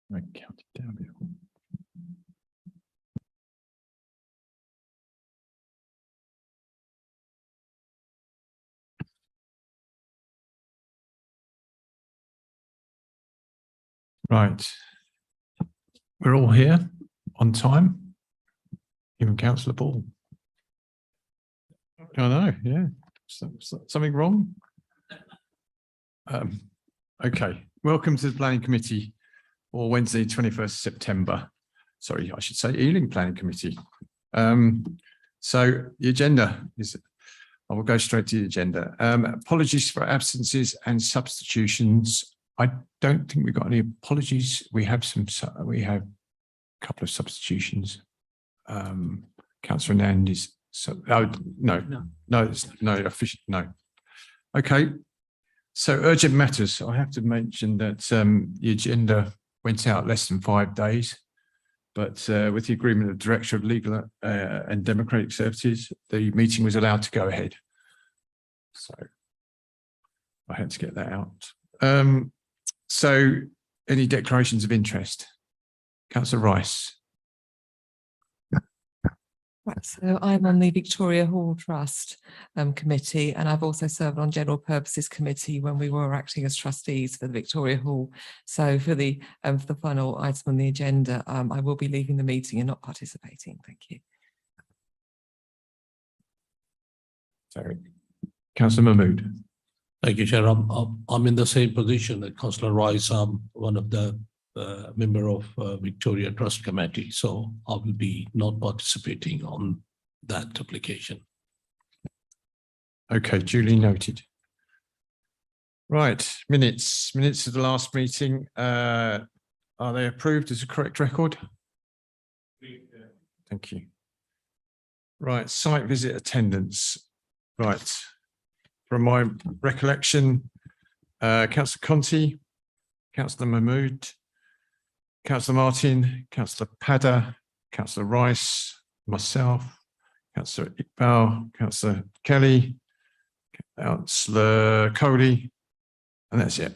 I counted down before. Right. We're all here on time. Even Councillor Ball. I know, yeah. Something wrong? Okay. Welcome to the Planning Committee for Wednesday, 21st September. Sorry, I should say Ealing Planning Committee. So the agenda is, I will go straight to the agenda. Apologies for absences and substitutions. I don't think we've got any apologies. We have a couple of substitutions. Councillor Nand is, no. Okay. So urgent matters. I have to mention that the agenda went out less than 5 days, but with the agreement of the Director of Legal and Democratic Services, the meeting was allowed to go ahead. So I had to get that out. So any declarations of interest? Councillor Rice. Right, so I'm on the Victoria Hall Trust committee, and I've also served on General Purposes Committee when we were acting as trustees for the Victoria Hall. So for the final item on the agenda, I will be leaving the meeting and not participating. Thank you. Sorry. Councillor Mahmood. Thank you, Chair. I'm in the same position that Councillor Rice. I'm one of the member of Victoria Trust Committee, so I will be not participating on that application. Okay, duly noted. Right, minutes of the last meeting. Are they approved as a correct record? Thank you. Right, site visit attendance. Right, from my recollection, Councillor Conti, Councillor Mahmood, Councillor Martin, Councillor Padder, Councillor Rice, myself, Councillor Iqbal, Councillor Kelly, Councillor Coley, and that's it.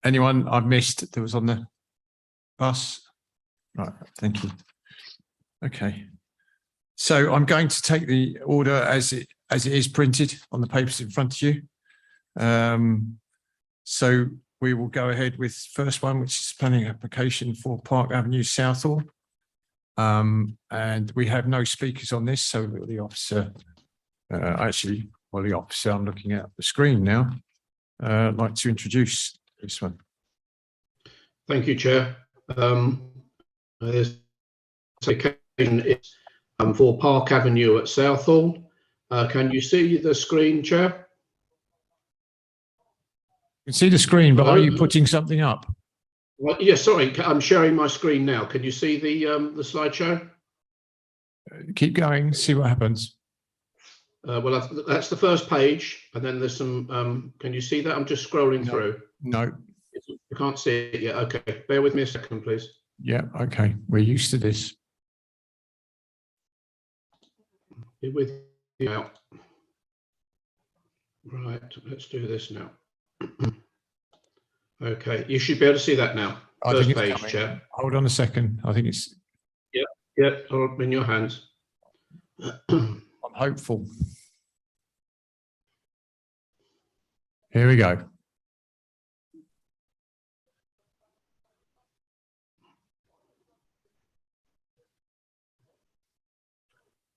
Anyone I've missed that was on the bus? Right, thank you. Okay. So I'm going to take the order as it is printed on the papers in front of you. So we will go ahead with first one, which is planning application for Park Avenue, Southall. And we have no speakers on this, so the officer, the officer, I'm looking at the screen now. I'd like to introduce this one. Thank you, Chair. This occasion is for Park Avenue at Southall. Can you see the screen, Chair? You can see the screen, but are you putting something up? Well, yes, sorry, I'm sharing my screen now. Can you see the slideshow? Keep going, see what happens. Well, that's the first page, and then there's some. Can you see that? I'm just scrolling through. No. You can't see it yet. Okay, bear with me a second, please. Yeah, okay. We're used to this. Be with you now. Right, let's do this now. Okay, you should be able to see that now. First page, Chair. Hold on a second. I think it's. Yeah, in your hands. I'm hopeful. Here we go.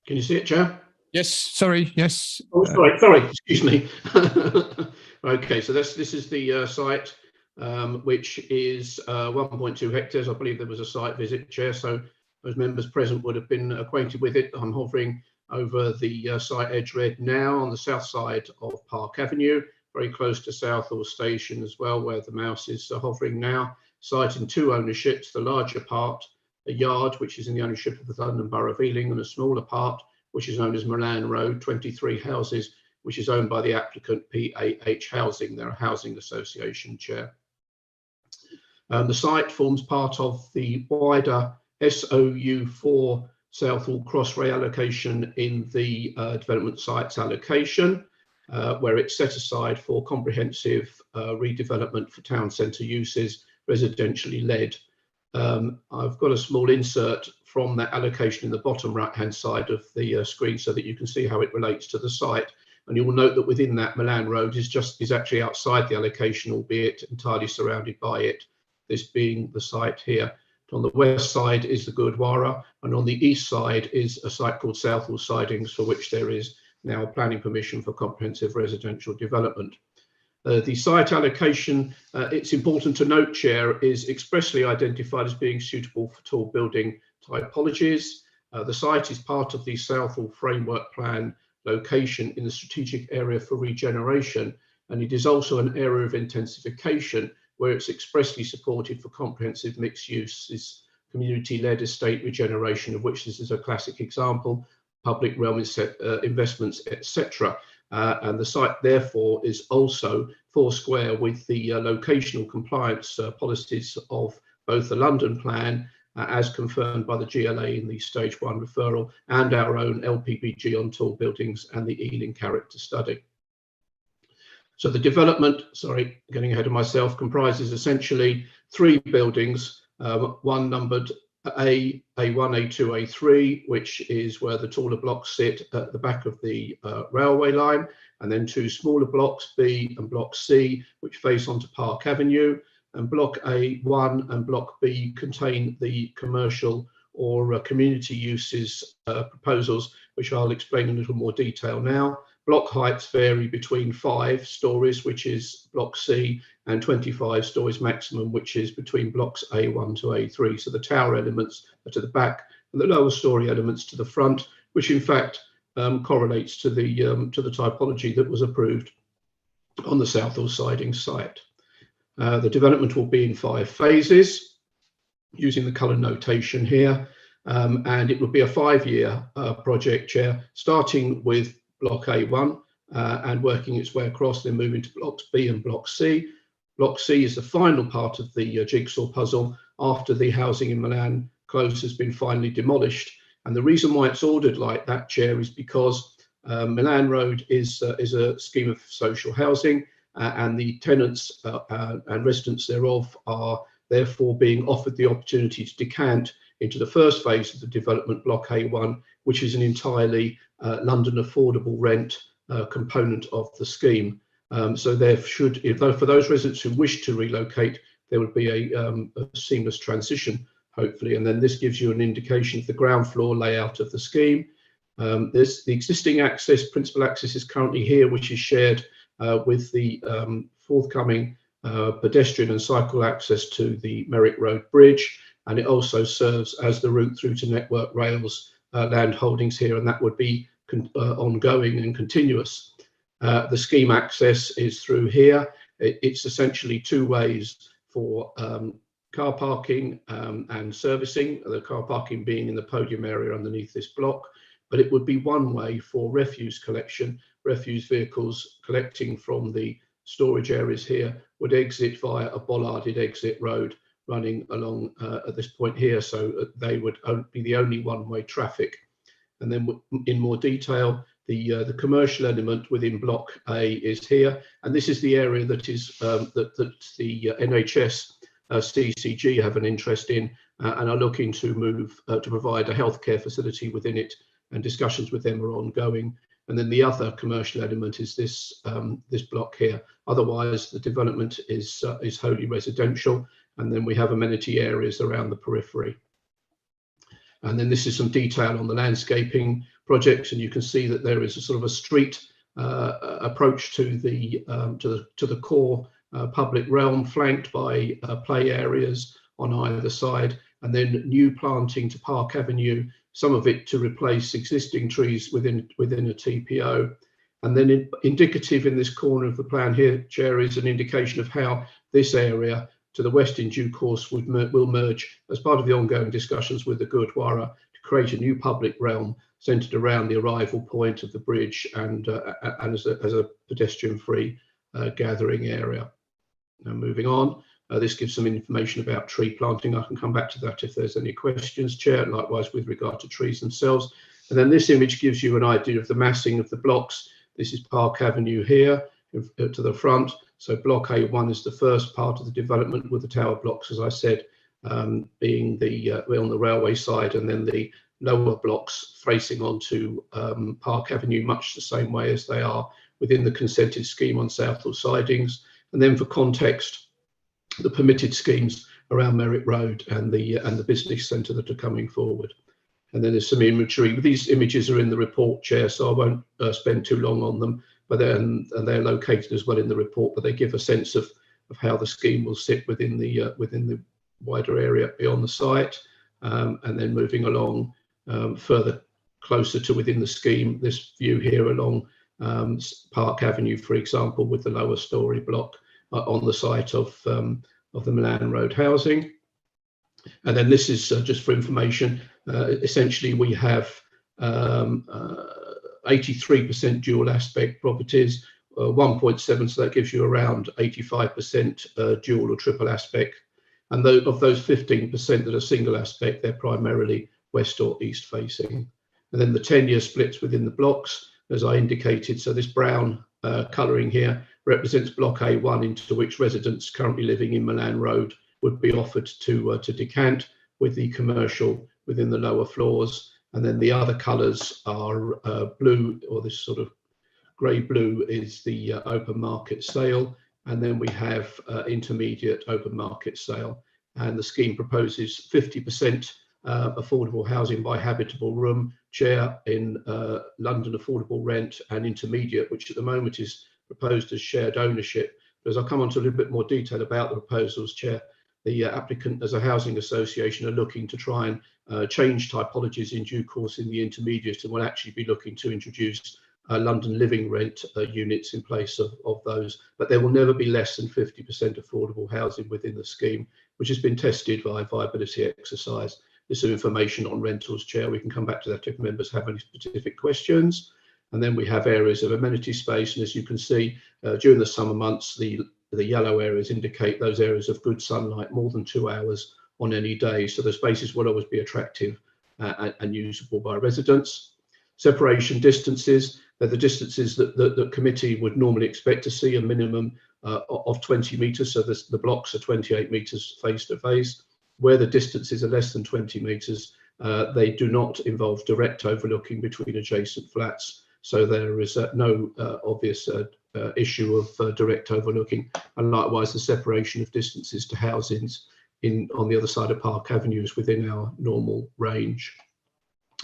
Can you see it, Chair? Yes, sorry, yes. Oh, sorry, excuse me. Okay, so this is the site, which is 1.2 hectares. I believe there was a site visit, Chair, so those members present would have been acquainted with it. I'm hovering over the site edge red now on the south side of Park Avenue, very close to Southall Station as well, where the mouse is hovering now. Site in two ownerships, the larger part, a yard, which is in the ownership of the London Borough of Ealing, and a smaller part, which is known as Milan Road, 23 houses, which is owned by the applicant PAH Housing. They're a housing association, Chair. The site forms part of the wider SOU4 Southall cross reallocation in the development sites allocation, where it's set aside for comprehensive redevelopment for town centre uses, residentially led. I've got a small insert from that allocation in the bottom right-hand side of the screen so that you can see how it relates to the site. And you will note that within that, Milan Road is actually outside the allocation, albeit entirely surrounded by it, this being the site here. On the west side is the Gurdwara, and on the east side is a site called Southall Sidings, for which there is now planning permission for comprehensive residential development. The site allocation, it's important to note, Chair, is expressly identified as being suitable for tall building typologies. The site is part of the Southall Framework Plan location in the strategic area for regeneration, and it is also an area of intensification where it's expressly supported for comprehensive mixed use, community-led estate regeneration, of which this is a classic example, public realm investments, etc. And the site, therefore, is also foursquare with the locational compliance policies of both the London Plan, as confirmed by the GLA in the Stage 1 referral, and our own LPPG on tall buildings and the Ealing character study. So the development, sorry, getting ahead of myself, comprises essentially 3 buildings, one numbered A1, A2, A3, which is where the taller blocks sit at the back of the railway line, and then 2 smaller blocks, B and Block C, which face onto Park Avenue, and Block A1 and Block B contain the commercial or community uses proposals, which I'll explain in a little more detail now. Block heights vary between 5 stories, which is Block C, and 25 stories maximum, which is between blocks A1 to A3. So the tower elements are to the back and the lower story elements to the front, which in fact correlates to the typology that was approved on the Southall Sidings site. The development will be in 5 phases using the colour notation here, and it will be a 5-year project, Chair, starting with Block A1 and working its way across, then moving to Blocks B and Block C. Block C is the final part of the jigsaw puzzle after the housing in Milan Close has been finally demolished. And the reason why it's ordered like that, Chair, is because Milan Road is a scheme of social housing, and the tenants and residents thereof are therefore being offered the opportunity to decant into the first phase of the development, Block A1, which is an entirely London affordable rent component of the scheme. So there should, for those residents who wish to relocate, there would be a seamless transition, hopefully. And then this gives you an indication of the ground floor layout of the scheme. There's the existing access, principal access is currently here, which is shared with the forthcoming pedestrian and cycle access to the Merrick Road Bridge, and it also serves as the route through to Network Rail's land holdings here, and that would be ongoing and continuous. The scheme access is through here. It's essentially 2 ways for car parking and servicing, the car parking being in the podium area underneath this block, but it would be 1 way for refuse collection. Refuse vehicles collecting from the storage areas here would exit via a bollarded exit road running along at this point here, so they would be the only 1-way traffic. And then in more detail, the commercial element within Block A is here, and this is the area that is that the NHS CCG have an interest in and are looking to move to provide a healthcare facility within it, and discussions with them are ongoing. And then the other commercial element is this this block here. Otherwise, the development is wholly residential, and then we have amenity areas around the periphery. And then this is some detail on the landscaping projects, and you can see that there is a sort of a street approach to the core public realm, flanked by play areas on either side, and then new planting to Park Avenue, some of it to replace existing trees within a TPO. And then indicative in this corner of the plan here, Chair, is an indication of how this area to the west in due course will merge as part of the ongoing discussions with the Gurdwara to create a new public realm centred around the arrival point of the bridge and as a pedestrian-free gathering area. Now moving on, this gives some information about tree planting. I can come back to that if there's any questions, Chair, likewise with regard to trees themselves. And then this image gives you an idea of the massing of the blocks. This is Park Avenue here to the front. So Block A1 is the first part of the development with the tower blocks, as I said, being we're on the railway side, and then the lower blocks facing onto Park Avenue, much the same way as they are within the consented scheme on Southall sidings. And then for context, the permitted schemes around Merrick Road and the business centre that are coming forward. And then there's some imagery. These images are in the report, Chair, so I won't spend too long on them. But they're located as well in the report, but they give a sense of how the scheme will sit within the wider area beyond the site. And then moving along further closer to within the scheme, this view here along Park Avenue, for example, with the lower story block on the site of the Milan Road housing. And then this is just for information. Essentially, we have 83% dual aspect properties, 1.7, so that gives you around 85% dual or triple aspect. And of those 15% that are single aspect, they're primarily west or east facing. And then the 10-year splits within the blocks, as I indicated. So this brown colouring here represents block A1, into which residents currently living in Milan Road would be offered to decant, with the commercial within the lower floors. And then the other colours are blue, or this sort of grey blue is the open market sale. And then we have intermediate open market sale. And the scheme proposes 50% affordable housing by habitable room, Chair, in London affordable rent, and intermediate, which at the moment is proposed as shared ownership. But as I'll come on to a little bit more detail about the proposals, Chair, the applicant as a housing association are looking to try and change typologies in due course in the intermediate, and will actually be looking to introduce London living rent units in place of those. But there will never be less than 50% affordable housing within the scheme, which has been tested by a viability exercise. There's some information on rentals, Chair. We can come back to that if members have any specific questions. And then we have areas of amenity space. And as you can see, during the summer months, the yellow areas indicate those areas of good sunlight, more than 2 hours on any day. So the spaces will always be attractive and usable by residents. Separation distances, they're the distances that the committee would normally expect to see, a minimum of 20 metres. So the blocks are 28 metres face to face. Where the distances are less than 20 metres, they do not involve direct overlooking between adjacent flats. So there is no obvious issue of direct overlooking. And likewise, the separation of distances to housings on the other side of Park Avenue is within our normal range.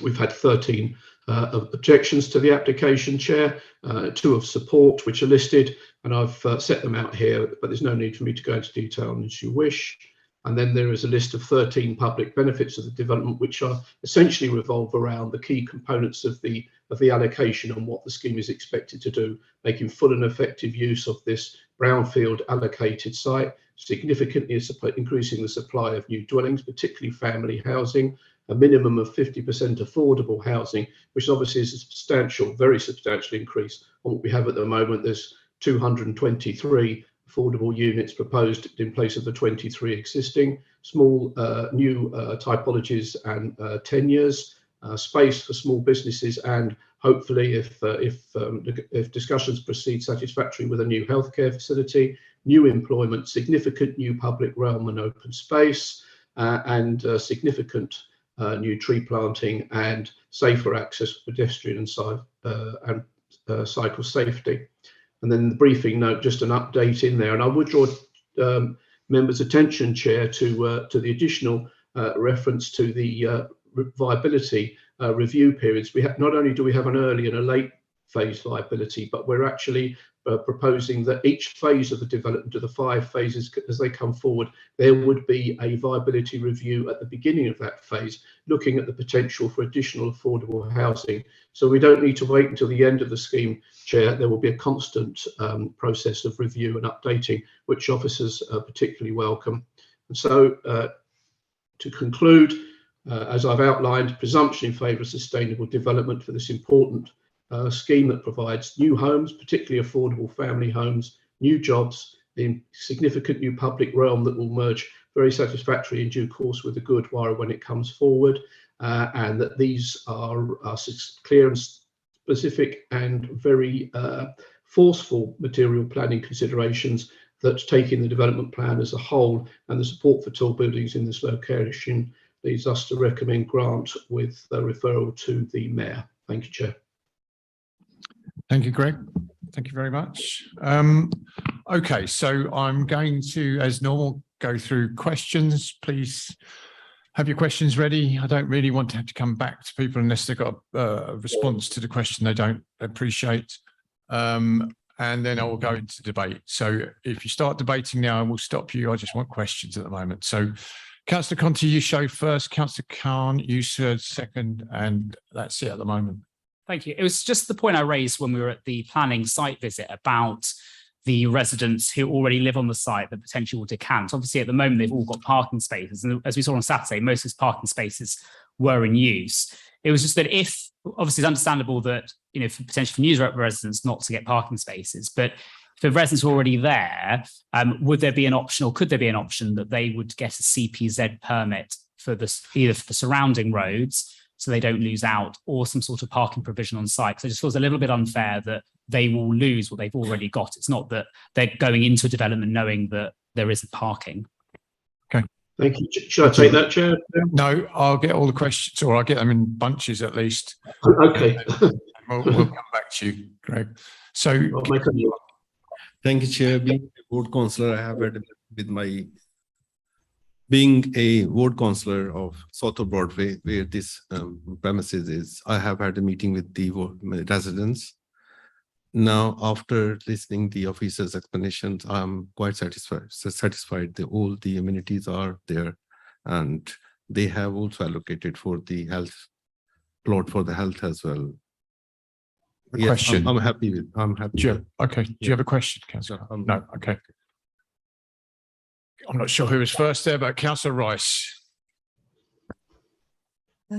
We've had 13 objections to the application, Chair, 2 of support, which are listed, and I've set them out here, but there's no need for me to go into detail as you wish. And then there is a list of 13 public benefits of the development, which are essentially revolve around the key components of the allocation and what the scheme is expected to do, making full and effective use of this brownfield allocated site, significantly increasing the supply of new dwellings, particularly family housing, a minimum of 50% affordable housing, which obviously is a substantial, very substantial increase on what we have at the moment. There's 223 affordable units proposed in place of the 23 existing, small new typologies and tenures, space for small businesses, and hopefully, if discussions proceed satisfactorily, with a new healthcare facility, new employment, significant new public realm and open space, and significant new tree planting and safer access for pedestrian and cycle safety. And then the briefing note, just an update in there. And I would draw members' attention, Chair, to the additional reference to the viability review periods. We have, not only do we have an early and a late phase viability, but we're actually proposing that each phase of the development of the 5 phases, as they come forward, there would be a viability review at the beginning of that phase, looking at the potential for additional affordable housing. So we don't need to wait until the end of the scheme, Chair. There will be a constant process of review and updating, which officers particularly welcome. And so to conclude, as I've outlined, presumption in favour of sustainable development for this important scheme that provides new homes, particularly affordable family homes, new jobs in significant new public realm that will merge very satisfactorily in due course with the Gurdwara when it comes forward, and that these are clear and specific and very forceful material planning considerations that taking the development plan as a whole and the support for tall buildings in this location leads us to recommend grant with the referral to the Mayor. Thank you, Chair. Thank you, Greg. Thank you very much. Okay, so I'm going to, as normal, go through questions. Please have your questions ready. I don't really want to have to come back to people unless they've got a response to the question they don't appreciate. And then I will go into debate. So if you start debating now, I will stop you. I just want questions at the moment. So Councillor Conti, you show first. Councillor Khan, you said second, and that's it at the moment. Thank you. It was just the point I raised when we were at the planning site visit about the residents who already live on the site that potentially will decant. Obviously, at the moment, they've all got parking spaces. And as we saw on Saturday, most of those parking spaces were in use. It was just that if, obviously it's understandable that, you know, for potentially for new residents not to get parking spaces, but for residents who are already there, would there be an option, or could there be an option that they would get a CPZ permit for this, either for the surrounding roads, so they don't lose out, or some sort of parking provision on site? So it just feels a little bit unfair that they will lose what they've already got. It's not that they're going into a development knowing that there isn't parking. Okay. Thank you. Should I take that, Chair? No, I'll get all the questions, or I'll get them in bunches at least. Okay. We'll come back to you, Greg. So, thank you, Chair. Being a ward councillor, I have had with my being a ward councillor of Southall Broadway, where this premises is. I have had a meeting with the residents. Now, after listening the officer's explanations, I'm quite satisfied that all the amenities are there, and they have also allocated for the health plot for the health as well. Yes, question. I'm happy with. I'm happy. Okay. Do you have a question, Councillor? No. Okay. I'm not sure who was first there, but Councillor Rice.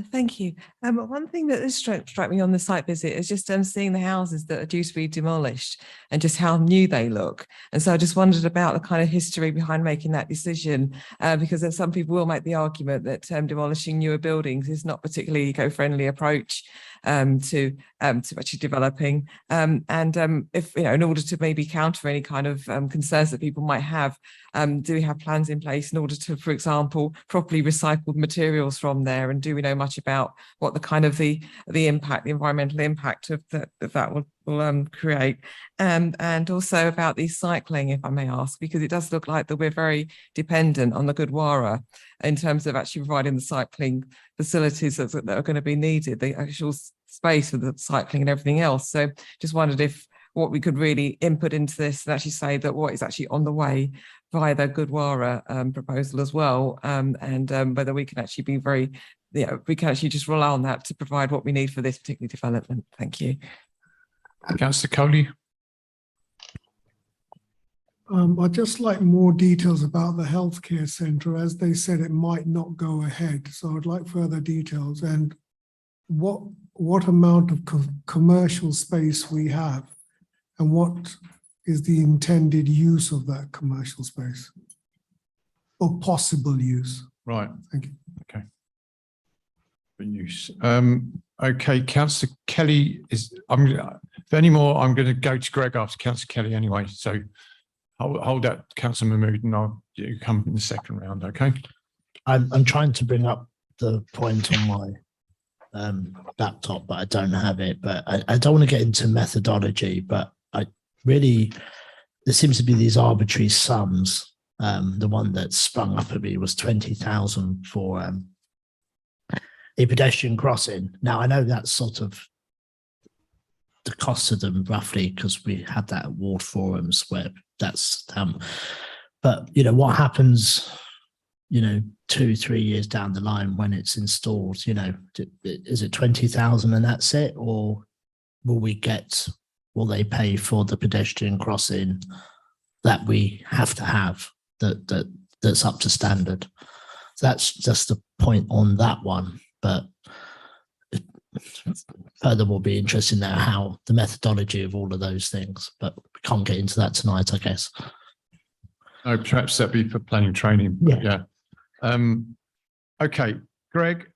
Thank you. One thing that has struck me on the site visit is just seeing the houses that are due to be demolished and just how new they look. And so I just wondered about the kind of history behind making that decision, because some people will make the argument that demolishing newer buildings is not particularly eco-friendly approach to actually developing. If, you know, in order to maybe counter any kind of concerns that people might have, do we have plans in place in order to, for example, properly recycled materials from there? And do we know much about what the kind of the impact, the environmental impact of that will create? And also about the cycling, if I may ask, because it does look like that we're very dependent on the Gurdwara in terms of actually providing the cycling facilities that are going to be needed, the actual space for the cycling and everything else. So just wondered if what we could really input into this and actually say that what is actually on the way via the Gurdwara proposal as well, and whether we can actually be very, you know, we can actually just rely on that to provide what we need for this particular development. Thank you. Councillor Coley. I'd just like more details about the healthcare centre. As they said, it might not go ahead. So I'd like further details and what amount of commercial space we have and what is the intended use of that commercial space or possible use. Right. Thank you. Okay. For use. Okay, Councillor Kelly is. If any more, I'm going to go to Greg after Councillor Kelly anyway. So hold that, Councillor Mahmood, and I'll come in the second round. Okay. I'm trying to bring up the point on my laptop, but I don't have it. But I don't want to get into methodology, but I really, there seems to be these arbitrary sums. The one that sprung up at me was 20,000 for a pedestrian crossing. Now I know that's sort of the cost of them roughly, because we had that at ward forums where that's but you know what happens, you know, 2-3 years down the line when it's installed, you know, is it 20,000 and that's it, or will they pay for the pedestrian crossing that we have to have that's up to standard? So that's just the point on that one. But furthermore, be interested in how the methodology of all of those things, but we can't get into that tonight, I guess. Oh, perhaps that'd be for planning training. Yeah. Okay, Greg,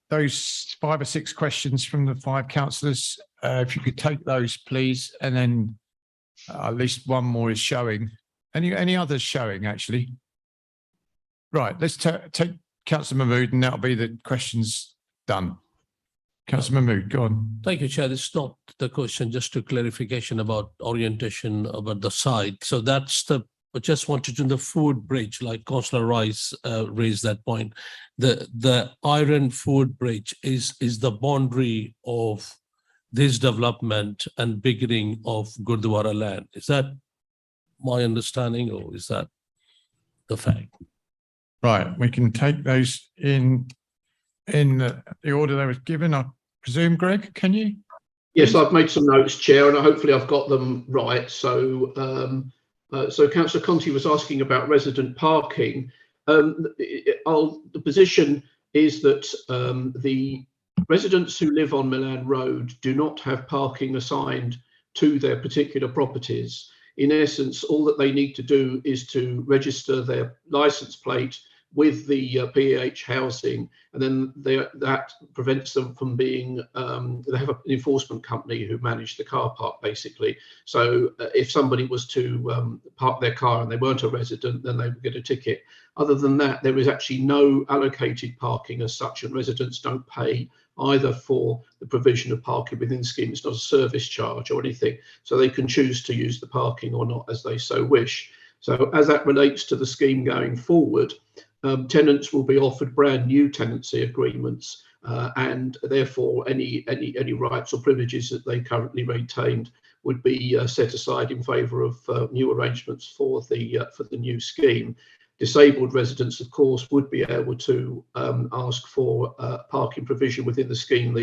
those 5 or 6 questions from the 5 councillors, if you could take those, please, and then at least one more is showing. Any others showing, actually? Right, let's take Councillor Mahmood, and that'll be the questions done. Councillor Mahmood, go on. Thank you, Chair. This is not the question, just a clarification about orientation about the site. So that's I just wanted to know the food bridge, like Councillor Rice raised that point. The iron food bridge is the boundary of this development and beginning of Gurdwara land. Is that my understanding, or is that the fact? Right, we can take those in the order they was given. I presume, Greg, can you? Yes, I've made some notes, Chair, and hopefully I've got them right. So, so Councillor Conti was asking about resident parking. The position is that the residents who live on Milan Road do not have parking assigned to their particular properties. In essence, all that they need to do is to register their licence plate with the PEH housing, and then that prevents them from being, they have an enforcement company who manage the car park, basically. So if somebody was to park their car and they weren't a resident, then they would get a ticket. Other than that, there is actually no allocated parking as such, and residents don't pay either for the provision of parking within the scheme. It's not a service charge or anything, so they can choose to use the parking or not as they so wish. So as that relates to the scheme going forward, tenants will be offered brand new tenancy agreements, and therefore any rights or privileges that they currently retained would be set aside in favour of new arrangements for the new scheme. Disabled residents, of course, would be able to ask for parking provision within the scheme.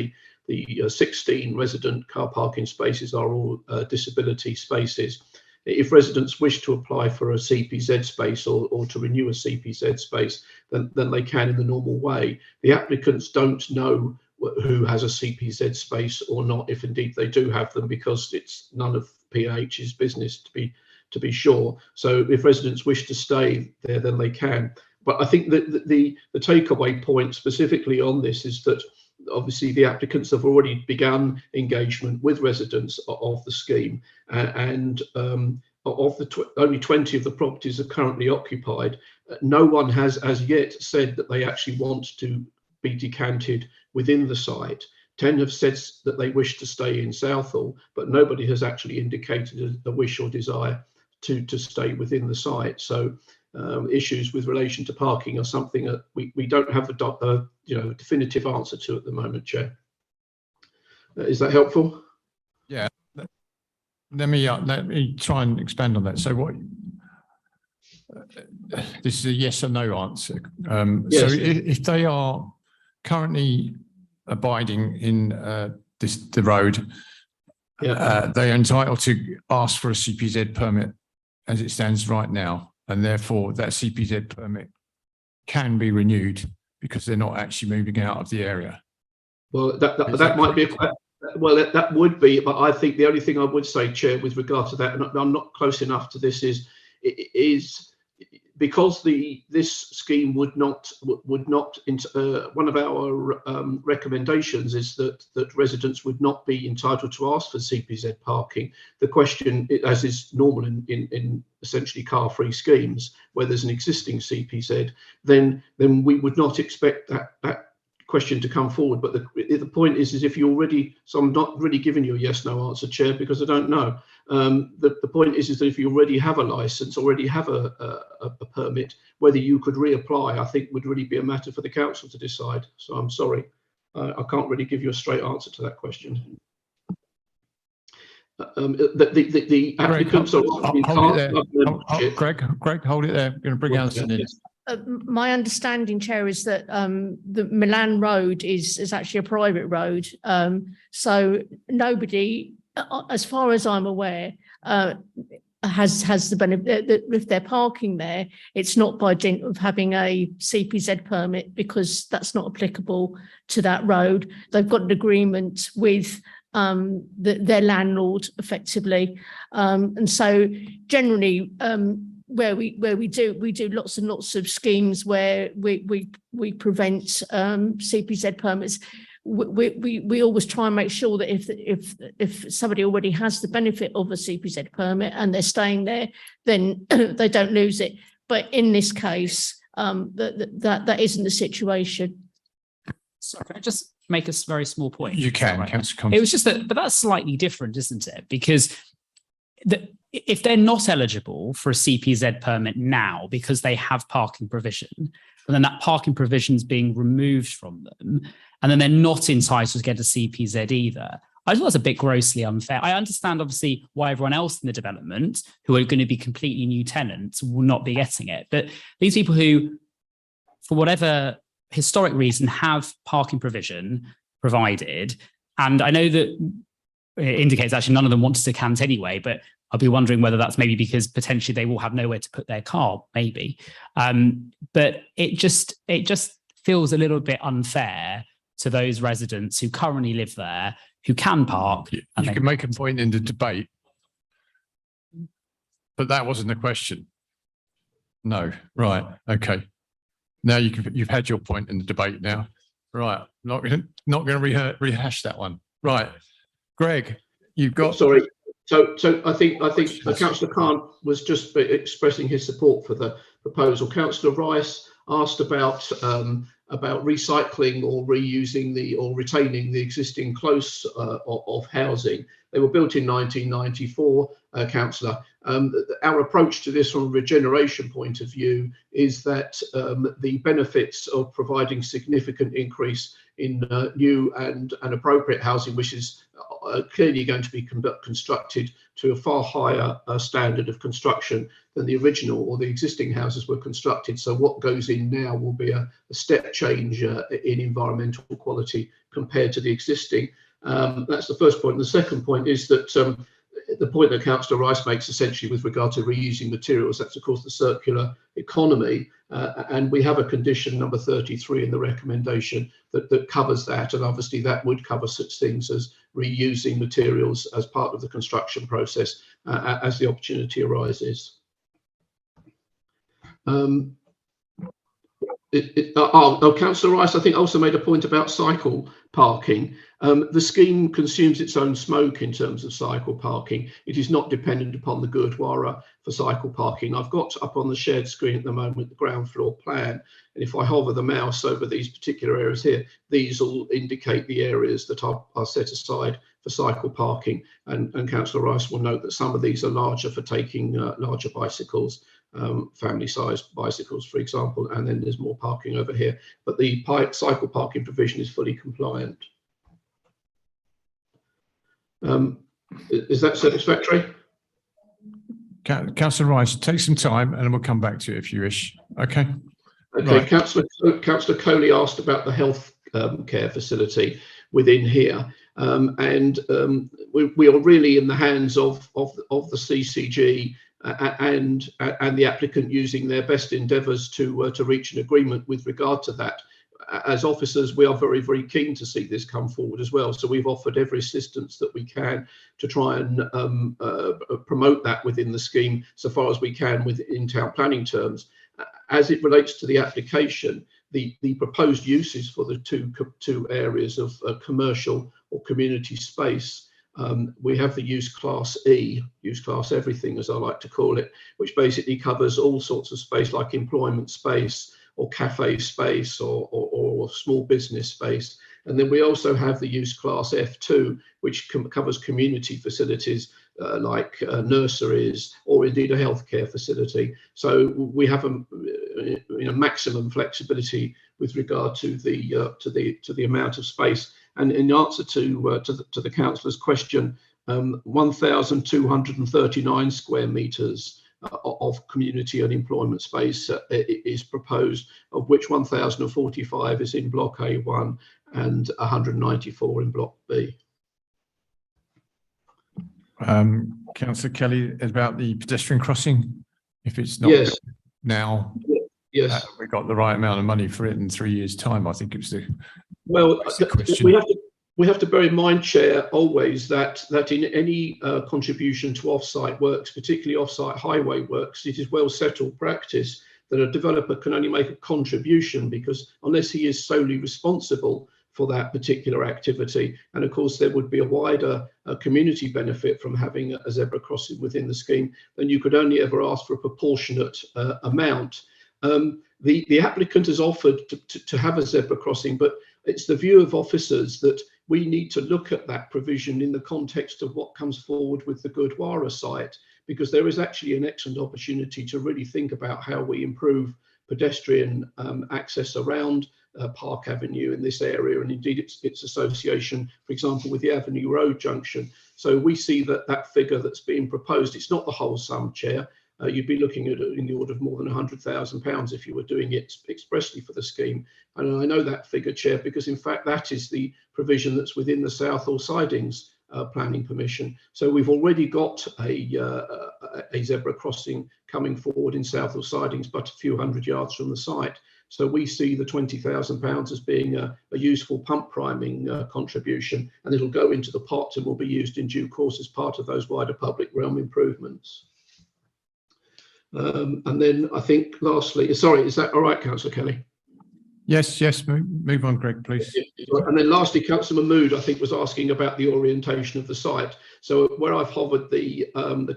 The 16 resident car parking spaces are all disability spaces. If residents wish to apply for a CPZ space or to renew a CPZ space, then they can in the normal way. The applicants don't know who has a CPZ space or not, if indeed they do have them, because it's none of PH's business to be sure. So if residents wish to stay there, then they can. But I think that the takeaway point specifically on this is that obviously the applicants have already begun engagement with residents of the scheme, and of the only 20 of the properties are currently occupied. No one has as yet said that they actually want to be decanted within the site. 10 have said that they wish to stay in Southall, but nobody has actually indicated a wish or desire to stay within the site. So issues with relation to parking are something that we don't have a definitive answer to at the moment, Chair. Is that helpful? Yeah. Let me try and expand on that. So what? This is a yes or no answer. Yes. So if they are currently abiding in the road, Yeah. they are entitled to ask for a CPZ permit as it stands right now, and therefore that CPZ permit can be renewed because they're not actually moving out of the area. Well, that might be that would be, but I think the only thing I would say, Chair, with regard to that, and I'm not close enough to this, is because this scheme would not one of our recommendations is that residents would not be entitled to ask for CPZ parking. The question, as is normal in essentially car-free schemes where there's an existing CPZ, then we would not expect that question to come forward. But the point is if you already, so I'm not really giving you a yes/no answer, Chair, because I don't know. The point is that if you already have a license, already have a permit, whether you could reapply, I think would really be a matter for the council to decide. So I'm sorry, I can't really give you a straight answer to that question. The applicants are. Hold it there. Greg, hold it there. I'm going to bring Alison in. My understanding, Chair, is that the Milan Road is actually a private road. So nobody, as far as I'm aware, has the benefit that if they're parking there, it's not by dint of having a CPZ permit, because that's not applicable to that road. They've got an agreement with their landlord effectively. And so generally, where we do lots and lots of schemes where we prevent CPZ permits. we always try and make sure that if somebody already has the benefit of a CPZ permit and they're staying there, then they don't lose it. But in this case, that isn't the situation. So can I just make a very small point? You can, Councillor. It was just that, but that's slightly different, isn't it? Because if they're not eligible for a CPZ permit now because they have parking provision, and then that parking provision is being removed from them, and then they're not entitled to get a CPZ either, I thought that's a bit grossly unfair. I understand, obviously, why everyone else in the development who are going to be completely new tenants will not be getting it. But these people who, for whatever historic reason, have parking provision provided, and I know that it indicates actually none of them want to decant anyway, but I'll be wondering whether that's maybe because potentially they will have nowhere to put their car, maybe. But it just feels a little bit unfair to those residents who currently live there, who can park. You can make a point in the debate, but that wasn't the question. No, right, okay. Now you've had your point in the debate now. Right, not going to rehash that one. Right, Greg, you've got. Sorry. So I think Councillor Khan was just expressing his support for the proposal. Councillor Rice asked about recycling or reusing or retaining the existing close of housing. They were built in 1994, Councillor. Our approach to this from a regeneration point of view is that the benefits of providing significant increase in new and appropriate housing, which is clearly going to be constructed to a far higher standard of construction than the original or the existing houses were constructed. So what goes in now will be a step change in environmental quality compared to the existing. That's the first point. And the second point is that the point that Councillor Rice makes essentially with regard to reusing materials, that's of course the circular economy, and we have a condition number 33 in the recommendation that covers that, and obviously that would cover such things as reusing materials as part of the construction process as the opportunity arises. Councillor Rice, I think, also made a point about cycle parking. The scheme consumes its own smoke in terms of cycle parking. It is not dependent upon the Gurdwara for cycle parking. I've got up on the shared screen at the moment the ground floor plan, and if I hover the mouse over these particular areas here, these will indicate the areas that are set aside for cycle parking. And Councillor Rice will note that some of these are larger for taking larger bicycles, family-sized bicycles, for example, and then there's more parking over here. But the cycle parking provision is fully compliant. Is that satisfactory? Councillor Rice, take some time and then we'll come back to it if you wish. Okay. Okay. Right. Councillor Coley asked about the health care facility within here, and we are really in the hands of the CCG and the applicant using their best endeavours to reach an agreement with regard to that. As officers, we are very, very keen to see this come forward as well. So we've offered every assistance that we can to try and promote that within the scheme so far as we can within town planning terms. As it relates to the application, the proposed uses for the two areas of commercial or community space, we have the use class E, use class everything as I like to call it, which basically covers all sorts of space like employment space or cafe space or small business space. And then we also have the use class F2, which covers community facilities like nurseries or indeed a healthcare facility. So we have a maximum flexibility with regard to the amount of space. And in answer to the councillor's question, 1,239 square metres of community and employment space is proposed, of which 1,045 is in Block A1 and 194 in Block B. Councillor Kelly, about the pedestrian crossing, if it's not Yes. now, Yes, we got the right amount of money for it in 3 years' time. I think it was the question. we have to bear in mind, Chair, always that in any contribution to off-site works, particularly off-site highway works, it is well settled practice that a developer can only make a contribution, because unless he is solely responsible for that particular activity. And of course, there would be a wider community benefit from having a zebra crossing within the scheme, then you could only ever ask for a proportionate amount. The applicant has offered to have a zebra crossing, but it's the view of officers that we need to look at that provision in the context of what comes forward with the Gurdwara site, because there is actually an excellent opportunity to really think about how we improve pedestrian access around Park Avenue in this area, and indeed its association, for example, with the Avenue Road junction. So we see that figure that's being proposed, it's not the whole sum, Chair. You'd be looking at in the order of more than £100,000 if you were doing it expressly for the scheme. And I know that figure, Chair, because in fact that is the provision that's within the Southall Sidings planning permission. So we've already got a zebra crossing coming forward in Southall Sidings, but a few hundred yards from the site. So we see the £20,000 as being a useful pump priming contribution, and it'll go into the pot and will be used in due course as part of those wider public realm improvements. And then I think lastly, sorry, is that all right, Councillor Kelly? Yes, move on, Greg, please. And then lastly, Councillor Mahmood, I think, was asking about the orientation of the site. So where I've hovered the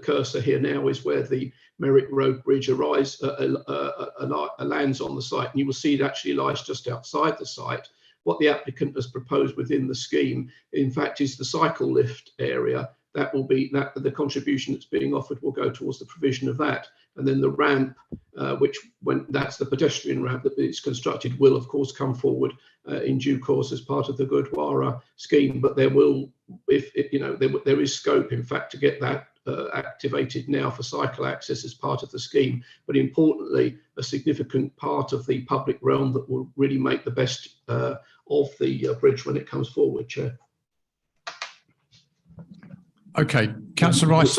cursor here now is where the Merrick Road Bridge lands on the site, and you will see it actually lies just outside the site. What the applicant has proposed within the scheme, in fact, is the cycle lift area. That will be the contribution that's being offered will go towards the provision of that. And then the ramp, when that's the pedestrian ramp that is constructed, will of course come forward in due course as part of the Gurdwara scheme. But there will, there is scope, in fact, to get that activated now for cycle access as part of the scheme. But importantly, a significant part of the public realm that will really make the best of the bridge when it comes forward, Chair. Okay, Councillor Rice.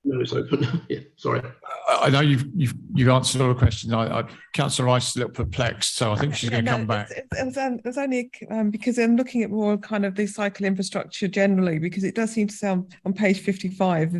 No, it's open. Yeah, sorry. I know you've answered all the questions. Councillor Rice is a little perplexed, so I think she's going to come back. It was only because I'm looking at more kind of the cycle infrastructure generally, because it does seem to sound on page 55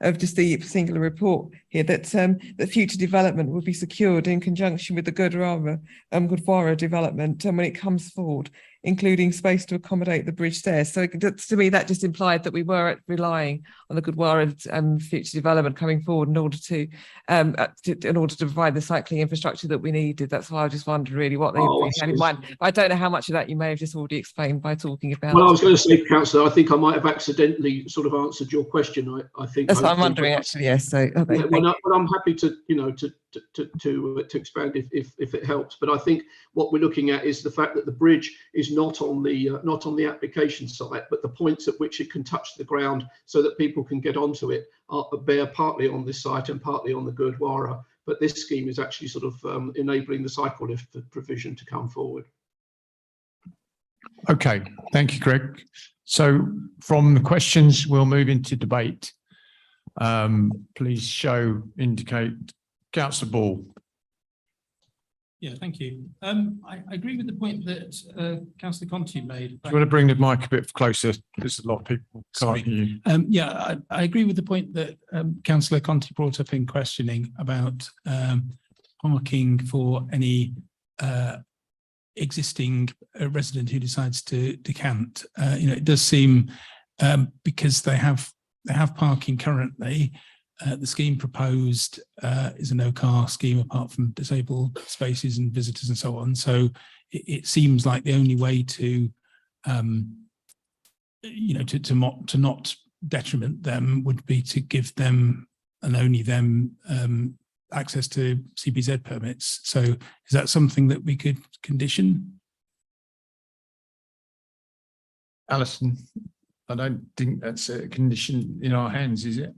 of just the singular report here that that future development will be secured in conjunction with the Gurdwara development, and when it comes forward, including space to accommodate the bridge there. So to me, that just implied that we were relying on the Gurdwara future development coming forward in order to provide the cycling infrastructure that we needed. That's why I just wondered really what they had in mind. I don't know how much of that you may have just already explained by talking about. Well, I was going to say, Councillor, I think I might have accidentally sort of answered your question. I think that's what I'm wondering, actually. Yes. So okay, yeah, well, I'm happy to to expand if it helps. But I think what we're looking at is the fact that the bridge is not on the application site, but the points at which it can touch the ground so that people can get onto it bear partly on this site and partly on the Gurdwara. But this scheme is actually sort of enabling the cycle lift provision to come forward. Okay, thank you, Greg. So from the questions, we'll move into debate. Please indicate. Councillor Ball. Yeah, thank you. I agree with the point that Councillor Conti made. Do you want to bring the mic a bit closer? There's a lot of people can't hear you. Yeah, I agree with the point that Councillor Conti brought up in questioning about parking for any existing resident who decides to decant. It does seem because they have parking currently. The scheme proposed is a no-car scheme apart from disabled spaces and visitors and so on. So it seems like the only way to, to not detriment them would be to give them and only them access to CPZ permits. So is that something that we could condition? Alison, I don't think that's a condition in our hands, is it?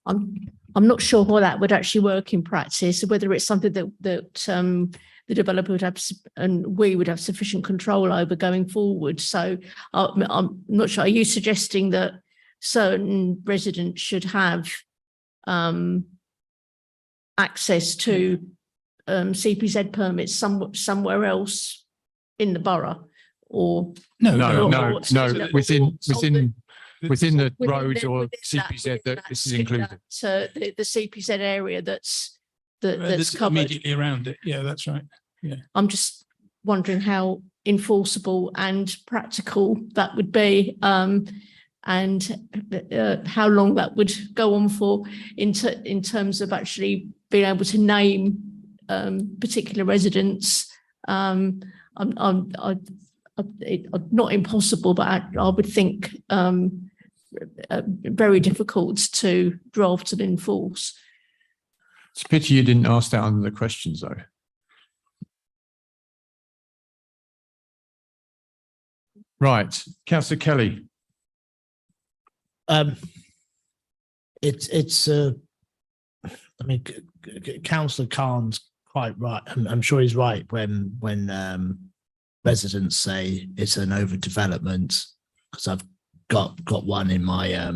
I'm not sure how that would actually work in practice, whether it's something that the developer would have and we would have sufficient control over going forward. So I'm not sure. Are you suggesting that certain residents should have access to CPZ permits somewhere else in the borough, or no, within the roads or CPZ that this is included. So the CPZ area that's covered covered immediately around it. Yeah, that's right. Yeah. I'm just wondering how enforceable and practical that would be, and how long that would go on for in terms of actually being able to name particular residents. Not impossible, but I would think very difficult to draft and enforce. It's a pity you didn't ask that under the questions, though. Right, Councillor Kelly. I mean, Councillor Khan's quite right. I'm sure he's right when residents say it's an overdevelopment, because I've got one in my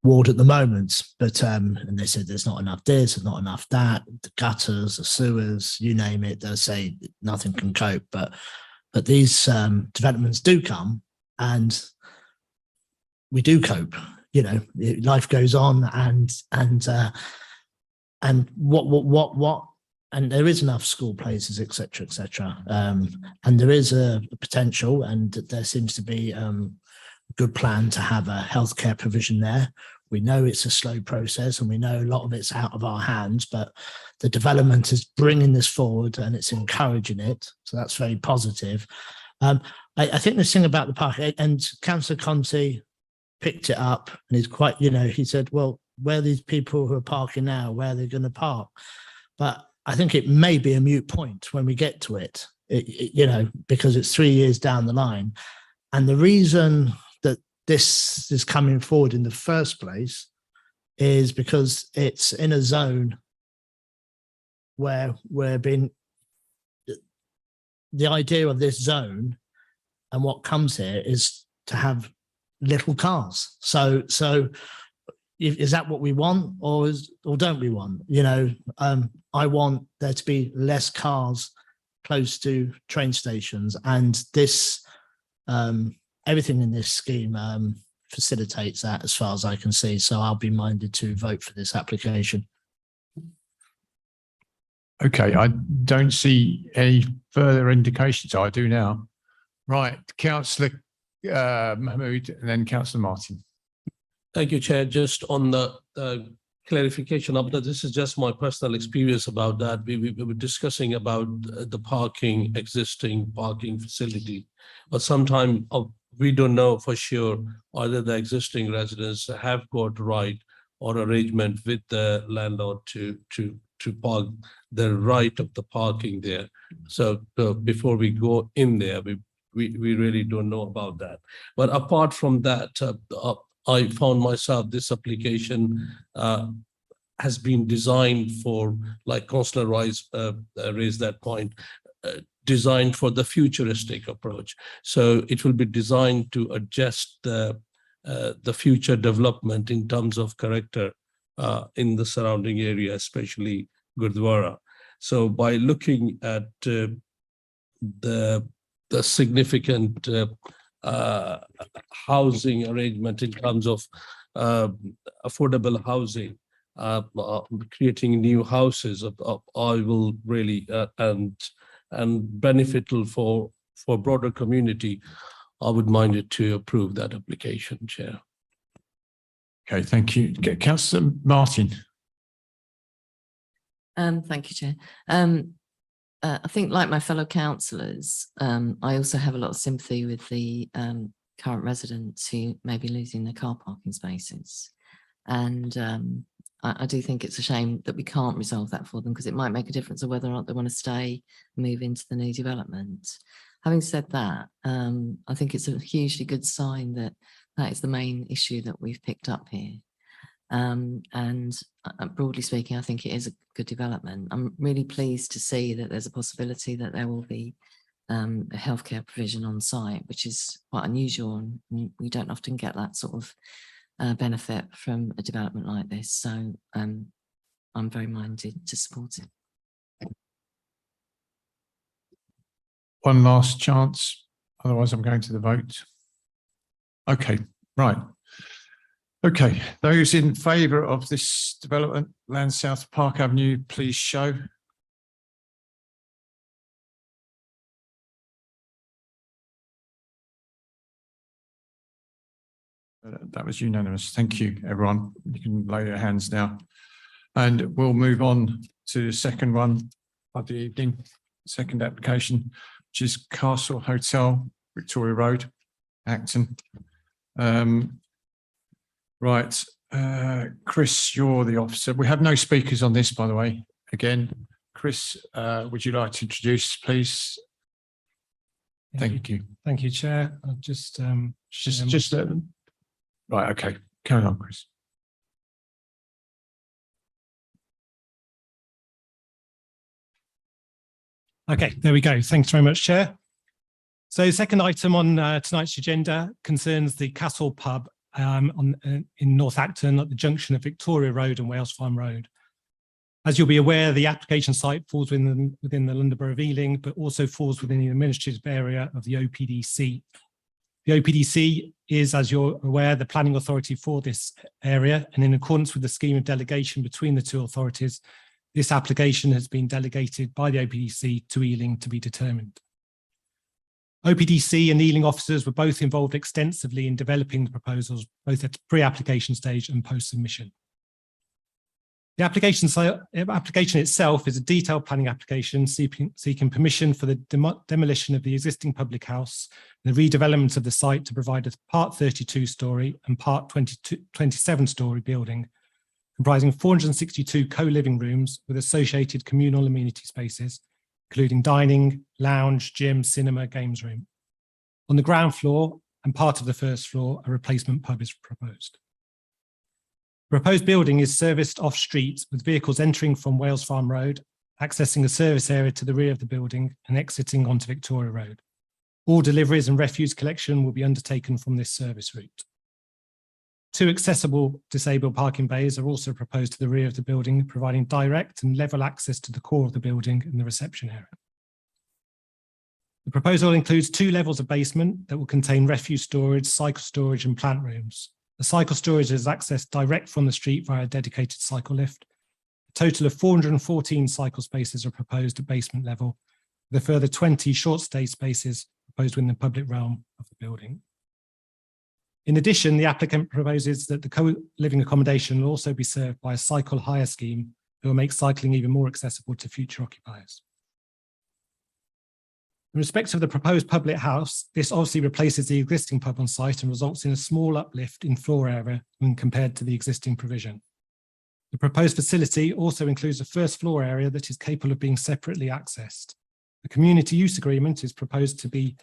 ward at the moment, but and they said there's not enough this, there's not enough that, the gutters, the sewers, you name it. They'll say nothing can cope, but these developments do come, and we do cope. You know, life goes on, and what, and there is enough school places, etc., and there is a potential, and there seems to be a good plan to have a healthcare provision there. We know it's a slow process, and we know a lot of it's out of our hands, but the development is bringing this forward and it's encouraging it, so that's very positive. I think this thing about the park, and Councillor Conti picked it up, and he's quite, you know, he said, well, where are these people who are parking now, where are they going to park? But I think it may be a moot point when we get to it, you know, because it's 3 years down the line. And the reason that this is coming forward in the first place is because it's in a zone where we're being, the idea of this zone and what comes here is to have little cars. So is that what we want, or don't we want? You know, I want there to be less cars close to train stations, and this everything in this scheme facilitates that, as far as I can see. So I'll be minded to vote for this application. Okay, I don't see any further indications. I do now. Right, Councillor Mahmood, and then Councillor Martin. Thank you, Chair. Just on the clarification of that, this is just my personal experience about that. We were discussing about the existing parking facility, but sometimes we don't know for sure whether the existing residents have got right or arrangement with the landlord to park the right of the parking there. So before we go in there, we really don't know about that. But apart from that, I found myself this application has been designed for, like Councillor Rice raised that point, designed for the futuristic approach. So it will be designed to adjust the future development in terms of character in the surrounding area, especially Gurdwara. So by looking at the significant housing arrangement in terms of affordable housing, creating new houses, I will really and beneficial for broader community, I would mind it to approve that application, Chair. Okay, thank you. Councillor Martin. Thank you, Chair. I think, like my fellow councillors, I also have a lot of sympathy with the current residents who may be losing their car parking spaces. And I do think it's a shame that we can't resolve that for them, because it might make a difference of whether or not they want to stay and move into the new development. Having said that, I think it's a hugely good sign that that is the main issue that we've picked up here. And broadly speaking, I think it is a good development. I'm really pleased to see that there's a possibility that there will be a healthcare provision on site, which is quite unusual, and we don't often get that sort of benefit from a development like this. So I'm very minded to support it. One last chance, otherwise I'm going to the vote. Okay, right. Okay, those in favour of this development, Land South Park Avenue, please show. That was unanimous. Thank you, everyone. You can lower your hands now. And we'll move on to the second one of the evening, second application, which is Castle Hotel, Victoria Road, Acton. Right, Chris, you're the officer. We have no speakers on this, by the way. Again, Chris, would you like to introduce, please? Thank you. Thank you, Chair. I'll just right, okay. Carry on, Chris. Okay, there we go. Thanks very much, Chair. So second item on tonight's agenda concerns the Castle Pub in Northachton at the junction of Victoria Road and Wales Farm Road. As you'll be aware, the application site falls within the London Borough of Ealing, but also falls within the administrative area of the OPDC. The OPDC is, as you're aware, the planning authority for this area, and in accordance with the scheme of delegation between the two authorities, this application has been delegated by the OPDC to Ealing to be determined. OPDC and Ealing officers were both involved extensively in developing the proposals, both at pre-application stage and post-submission. The application itself is a detailed planning application seeking permission for the demolition of the existing public house and the redevelopment of the site to provide a part 32-storey and part 27-storey building comprising 462 co-living rooms with associated communal amenity spaces, including dining, lounge, gym, cinema, games room. On the ground floor and part of the first floor, a replacement pub is proposed. The proposed building is serviced off-street with vehicles entering from Wales Farm Road, accessing a service area to the rear of the building and exiting onto Victoria Road. All deliveries and refuse collection will be undertaken from this service route. 2 accessible disabled parking bays are also proposed to the rear of the building, providing direct and level access to the core of the building and the reception area. The proposal includes 2 levels of basement that will contain refuse storage, cycle storage and plant rooms. The cycle storage is accessed direct from the street via a dedicated cycle lift. A total of 414 cycle spaces are proposed at basement level, with a further 20 short stay spaces proposed within the public realm of the building. In addition, the applicant proposes that the co-living accommodation will also be served by a cycle hire scheme that will make cycling even more accessible to future occupiers. In respect of the proposed public house, this obviously replaces the existing pub on site and results in a small uplift in floor area when compared to the existing provision. The proposed facility also includes a first floor area that is capable of being separately accessed. The community use agreement is proposed to be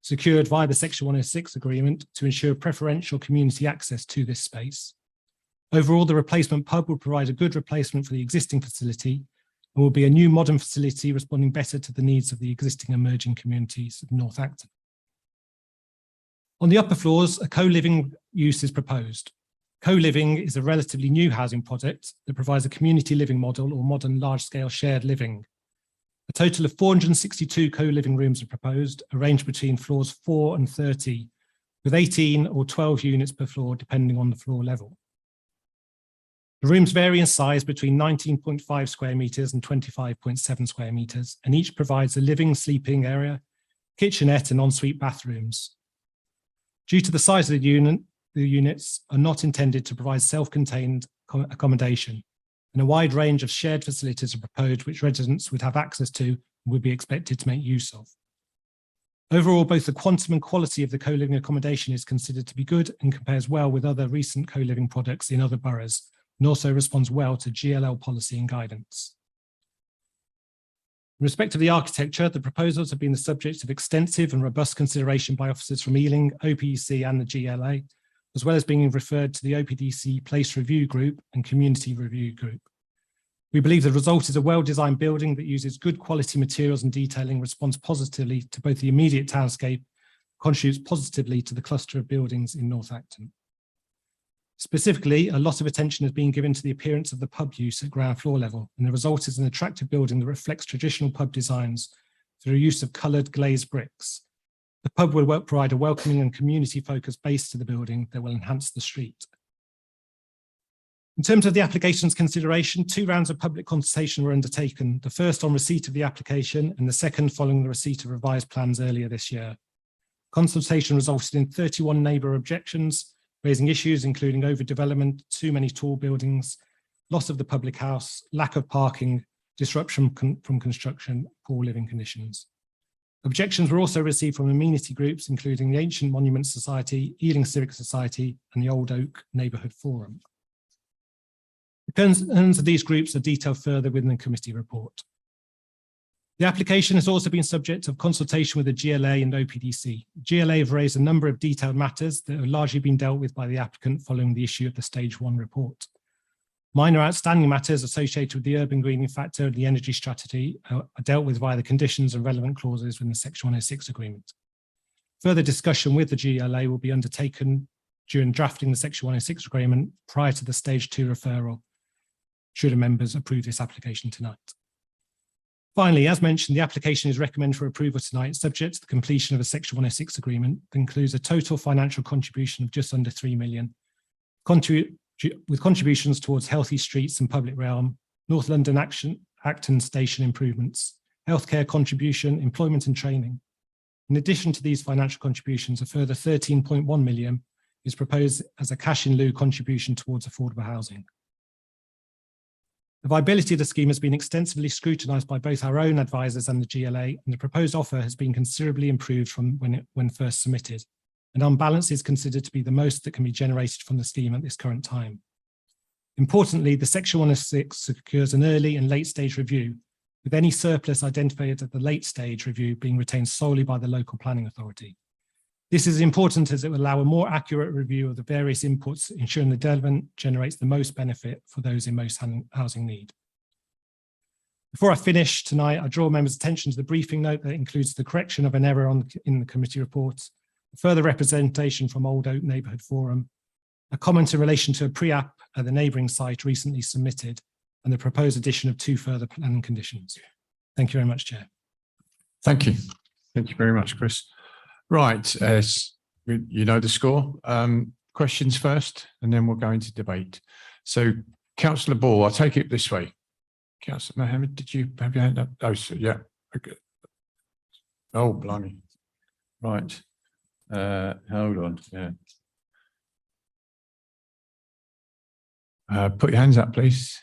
secured via the Section 106 agreement to ensure preferential community access to this space. Overall, the replacement pub will provide a good replacement for the existing facility and will be a new modern facility responding better to the needs of the existing emerging communities of Northachton. On the upper floors, a co-living use is proposed. Co-living is a relatively new housing project that provides a community living model or modern large-scale shared living. A total of 462 co-living rooms are proposed, arranged between floors 4 and 30, with 18 or 12 units per floor, depending on the floor level. The rooms vary in size between 19.5 square metres and 25.7 square metres, and each provides a living, sleeping area, kitchenette and ensuite bathrooms. Due to the size of the units are not intended to provide self-contained accommodation, and a wide range of shared facilities are proposed which residents would have access to and would be expected to make use of. Overall, both the quantum and quality of the co-living accommodation is considered to be good and compares well with other recent co-living products in other boroughs, and also responds well to GLL policy and guidance. In respect of the architecture, the proposals have been the subject of extensive and robust consideration by officers from Ealing, OPEC and the GLA, as well as being referred to the OPDC Place Review Group and Community Review Group. We believe the result is a well-designed building that uses good quality materials and detailing, responds positively to both the immediate townscape, contributes positively to the cluster of buildings in Northachton. Specifically, a lot of attention has been given to the appearance of the pub use at ground floor level, and the result is an attractive building that reflects traditional pub designs through the use of coloured glazed bricks. The pub will provide a welcoming and community-focused base to the building that will enhance the street. In terms of the application's consideration, 2 rounds of public consultation were undertaken, the first on receipt of the application and the second following the receipt of revised plans earlier this year. Consultation resulted in 31 neighbour objections, raising issues including overdevelopment, too many tall buildings, loss of the public house, lack of parking, disruption from construction, poor living conditions. Objections were also received from amenity groups, including the Ancient Monuments Society, Ealing Civic Society, and the Old Oak Neighbourhood Forum. The concerns of these groups are detailed further within the committee report. The application has also been subject of consultation with the GLA and OPDC. GLA have raised a number of detailed matters that have largely been dealt with by the applicant following the issue of the Stage 1 report. Minor outstanding matters associated with the urban greening factor and the energy strategy are dealt with via the conditions and relevant clauses within the Section 106 agreement. Further discussion with the GLA will be undertaken during drafting the Section 106 agreement prior to the Stage 2 referral, should the members approve this application tonight. Finally, as mentioned, the application is recommended for approval tonight, subject to the completion of a Section 106 agreement that includes a total financial contribution of just under 3 million, with contributions towards healthy streets and public realm, North London Acton station improvements, healthcare contribution, employment and training. In addition to these financial contributions, a further 13.1 million is proposed as a cash in lieu contribution towards affordable housing. The viability of the scheme has been extensively scrutinised by both our own advisors and the GLA, and the proposed offer has been considerably improved from when first submitted, and on balance is considered to be the most that can be generated from the scheme at this current time. Importantly, the Section 106 secures an early and late stage review, with any surplus identified at the late stage review being retained solely by the local planning authority. This is important as it will allow a more accurate review of the various inputs, ensuring the development generates the most benefit for those in most housing need. Before I finish tonight, I draw members' attention to the briefing note that includes the correction of an error in the committee report, further representation from Old Oak Neighbourhood Forum, a comment in relation to a pre-app at the neighbouring site recently submitted, and the proposed addition of 2 further planning conditions. Thank you very much, Chair. Thank you. Thank you very much, Chris. Right, you know the score. Questions first, and then we'll go into debate. So, Councillor Ball, I'll take it this way. Councillor Mohammed, did you have your hand up? Oh, so, yeah. Okay. Oh, blimey. Right. Hold on. Yeah. Put your hands up, please.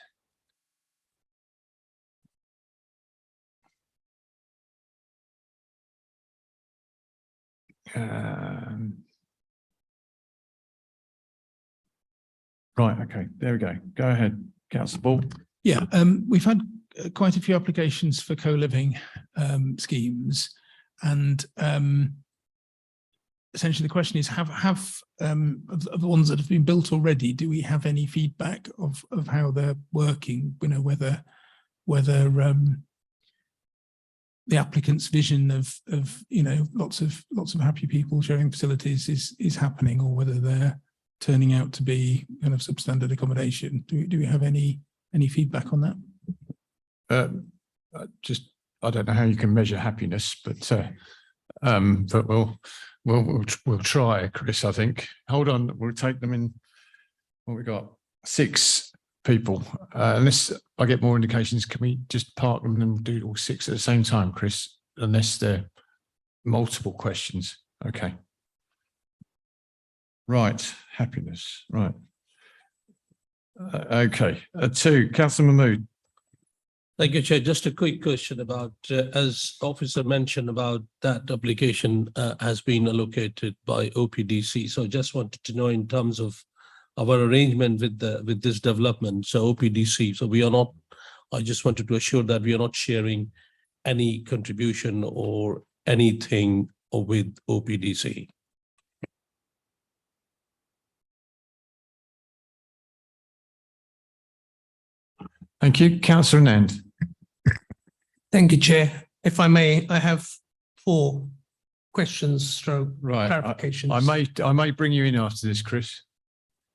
Right, okay, there we go. Go ahead, Councillor Ball. Yeah, we've had quite a few applications for co-living schemes, and essentially the question is, have of the ones that have been built already, do we have any feedback of how they're working? You know, whether the applicant's vision of you know lots of happy people sharing facilities is happening, or whether they're turning out to be kind of substandard accommodation. Do we have any feedback on that? I don't know how you can measure happiness, but we'll try, Chris. I think. Hold on, we'll take them in. What we got? 6 people. Unless I get more indications, can we just park them and do all 6 at the same time, Chris? Unless they're multiple questions. Okay. Right, happiness. Right. Okay. 2, Councillor Mahmood. Thank you, Chair. Just a quick question about, as Officer mentioned about that application has been allocated by OPDC. So I just wanted to know in terms of our arrangement with this development, so OPDC, so we are not, I just wanted to assure that we are not sharing any contribution or anything with OPDC. Thank you. Councillor Nand. Thank you, Chair. If I may, I have 4 questions stroke clarifications. I may bring you in after this, Chris.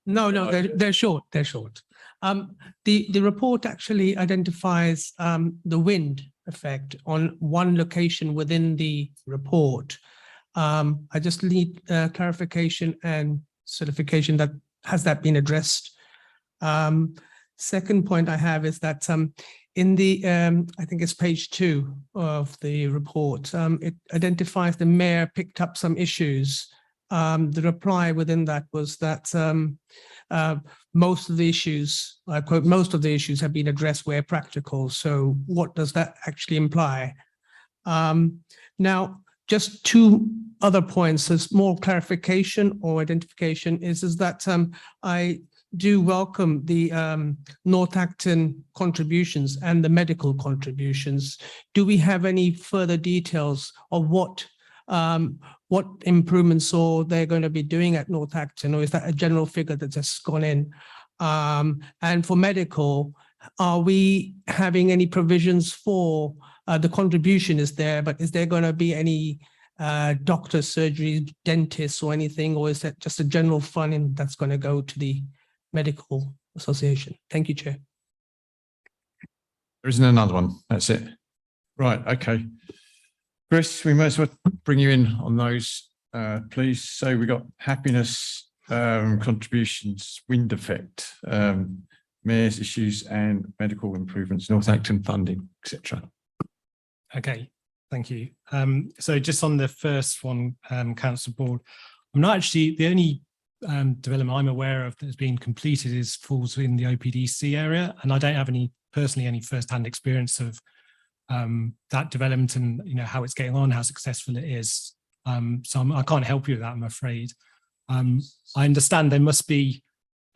No, they're short. They're short. The report actually identifies the wind effect on one location within the report. I just need clarification and certification that has that been addressed. Second point I have is that in the, I think it's page 2 of the report, it identifies the mayor picked up some issues the reply within that was that most of the issues, I quote, most of the issues have been addressed where practical. So what does that actually imply? Now, just two other points, a small clarification or identification is that I do welcome the Northachton contributions and the medical contributions. Do we have any further details of what improvements or they're going to be doing at Northachton, or is that a general figure that's just gone in? And for medical, are we having any provisions for the contribution is there, but is there going to be any doctor surgery, dentists or anything, or is that just a general funding that's going to go to the medical association? Thank you, Chair. There isn't another one. That's it. Right. Okay. Chris, we might as well bring you in on those, please. So we got happiness contributions, wind effect, mayor's issues and medical improvements, Northachton funding, etc. Okay, thank you. So just on the first one, Council Board, I'm not actually, the only development I'm aware of that's been completed falls in the OPDC area, and I don't have any first-hand experience of that development and how it's getting on, how successful it is. So I can't help you with that, I'm afraid. I understand there must be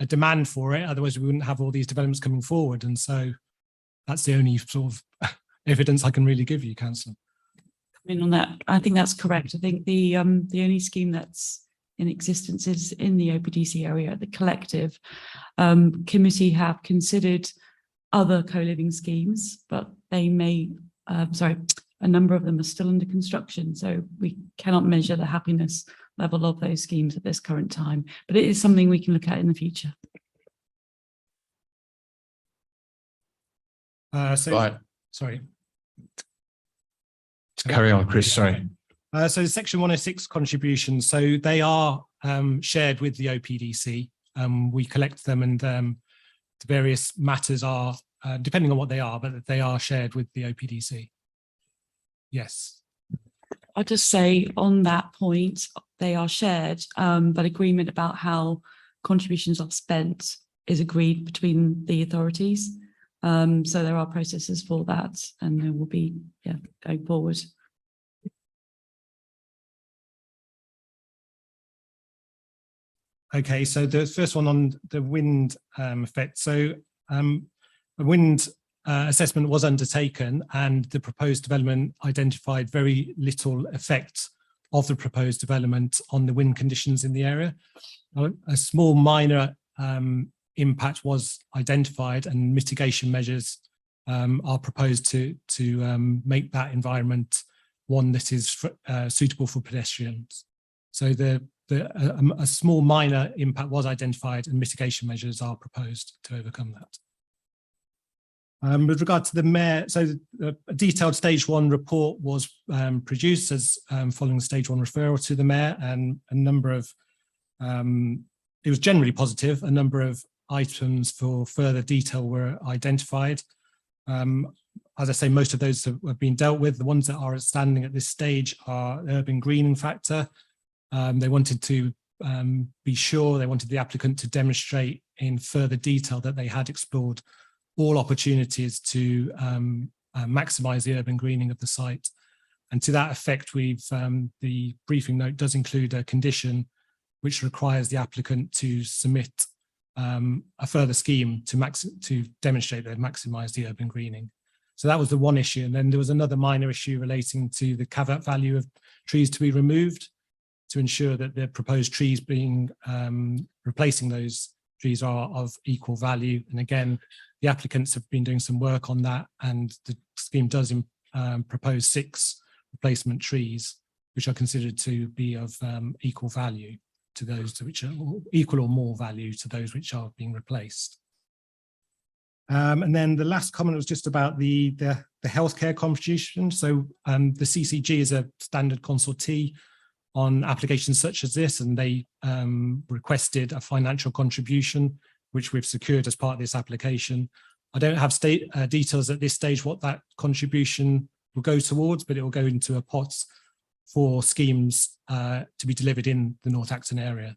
a demand for it, otherwise we wouldn't have all these developments coming forward, and so that's the only sort of evidence I can really give you, Councillor. I mean, on that, I think that's correct. I think the only scheme that's in existence is in the OPDC area. The collective committee have considered other co-living schemes, but they may, a number of them are still under construction, so we cannot measure the happiness level of those schemes at this current time, but it is something we can look at in the future. Sorry. Carry on, Chris, sorry. So Section 106 contributions, so they are shared with the OPDC. We collect them, and the various matters are, depending on what they are, but they are shared with the OPDC. Yes. I'll just say on that point, they are shared, but agreement about how contributions are spent is agreed between the authorities. So there are processes for that, and there will be, going forward. Okay, so the first one on the wind effect. So a wind assessment was undertaken, and the proposed development identified very little effect of the proposed development on the wind conditions in the area. A small minor impact was identified, and mitigation measures are proposed to make that environment one that is suitable for pedestrians. So a small minor impact was identified, and mitigation measures are proposed to overcome that. With regard to the mayor, so a detailed stage 1 report was produced as following the stage 1 referral to the mayor, and a number of, it was generally positive, a number of items for further detail were identified. As I say, most of those have been dealt with. The ones that are outstanding at this stage are urban greening factor. They wanted to be sure, they wanted the applicant to demonstrate in further detail that they had explored all opportunities to maximise the urban greening of the site. And to that effect, the briefing note does include a condition which requires the applicant to submit a further scheme to demonstrate they've maximised the urban greening. So that was the one issue. And then there was another minor issue relating to the caveat value of trees to be removed, to ensure that the proposed trees being replacing those trees are of equal value. And again, the applicants have been doing some work on that, and the scheme does propose 6 replacement trees, which are considered to be of equal value to those which are equal or more value to those which are being replaced. And then the last comment was just about the healthcare contribution. So the CCG is a standard consultee on applications such as this, and they requested a financial contribution, which we've secured as part of this application. I don't have details at this stage what that contribution will go towards, but it will go into a pot for schemes to be delivered in the Northachton area,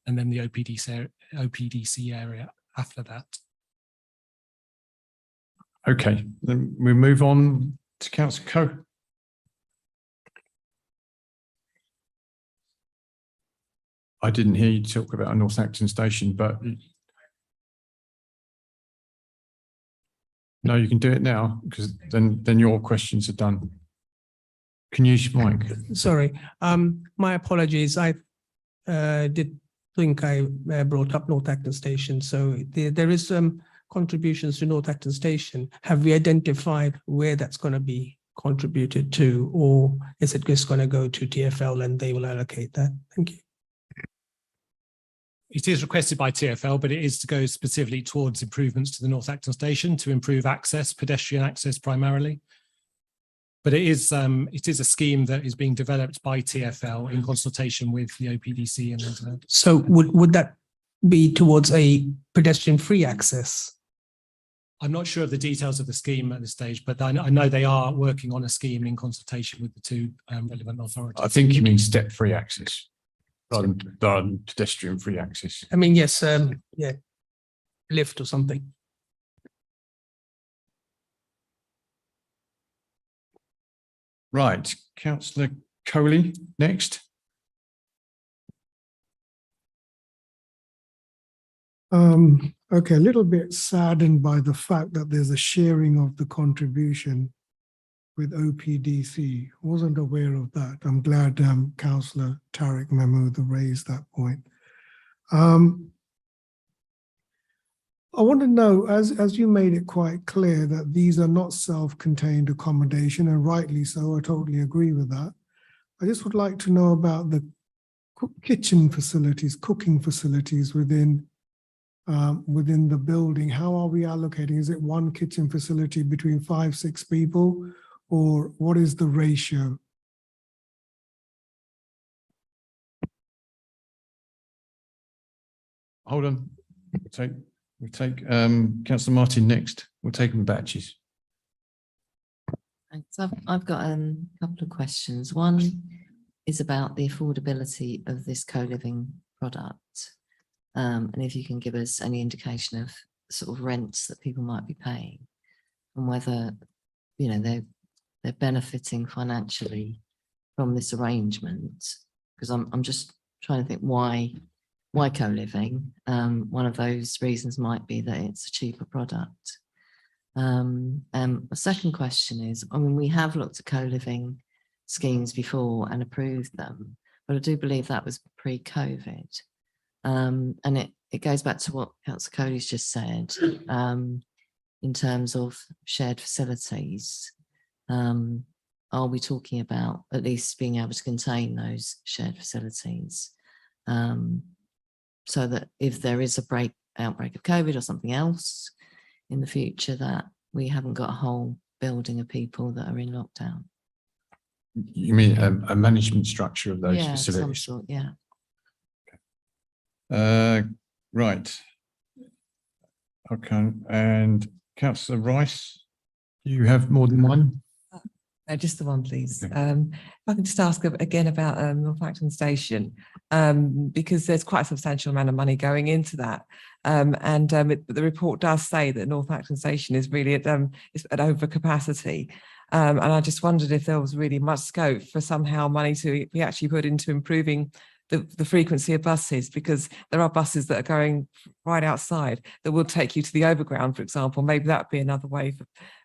and then the OPDC area after that. Okay, then we move on to Councillor Coe. I didn't hear you talk about a Northachton station, but no, you can do it now because then your questions are done. Can you use your mic? Sorry, my apologies. I did think I brought up Northachton Station. So there is some contributions to Northachton Station. Have we identified where that's going to be contributed to, or is it just going to go to TfL and they will allocate that? Thank you. It is requested by TfL, but it is to go specifically towards improvements to the Northachton station to improve access, pedestrian access primarily. But it is a scheme that is being developed by TfL in consultation with the OPDC. And so would that be towards a pedestrian-free access? I'm not sure of the details of the scheme at this stage, but I know they are working on a scheme in consultation with the two relevant authorities. I think you mean step-free access rather than pedestrian-free access. I mean, yes, yeah, lift or something. Right, Councillor Coley next. Okay, a little bit saddened by the fact that there's a sharing of the contribution with OPDC. Wasn't aware of that. I'm glad Councillor Tariq Mahmood raised that point. I want to know, as you made it quite clear that these are not self-contained accommodation, and rightly so, I totally agree with that. I just would like to know about the kitchen facilities, cooking facilities within the building. How are we allocating? Is it one kitchen facility between 5-6 people, or what is the ratio? Hold on. We'll take Councillor Martin next. We'll take them in batches. Thanks. I've got a couple of questions. One is about the affordability of this co-living product. And if you can give us any indication of sort of rents that people might be paying and whether, you know, they're benefiting financially from this arrangement. Because I'm just trying to think why co-living? One of those reasons might be that it's a cheaper product. A second question is, I mean, we have looked at co-living schemes before and approved them, but I do believe that was pre-COVID. And it goes back to what Councillor Cody's just said, in terms of shared facilities. Are we talking about at least being able to contain those shared facilities? So that if there is a outbreak of COVID or something else in the future, that we haven't got a whole building of people that are in lockdown. You mean a management structure of those facilities? Some sort, yeah. Right. Okay. And Councillor Rice, you have more than one? Just the one, please. Okay. If I can just ask again about Northachton Station, because there's quite a substantial amount of money going into that. The report does say that Northachton Station is really at overcapacity. And I just wondered if there was really much scope for somehow money to be actually put into improving the frequency of buses, because there are buses that are going right outside that will take you to the overground, for example. Maybe that would be another way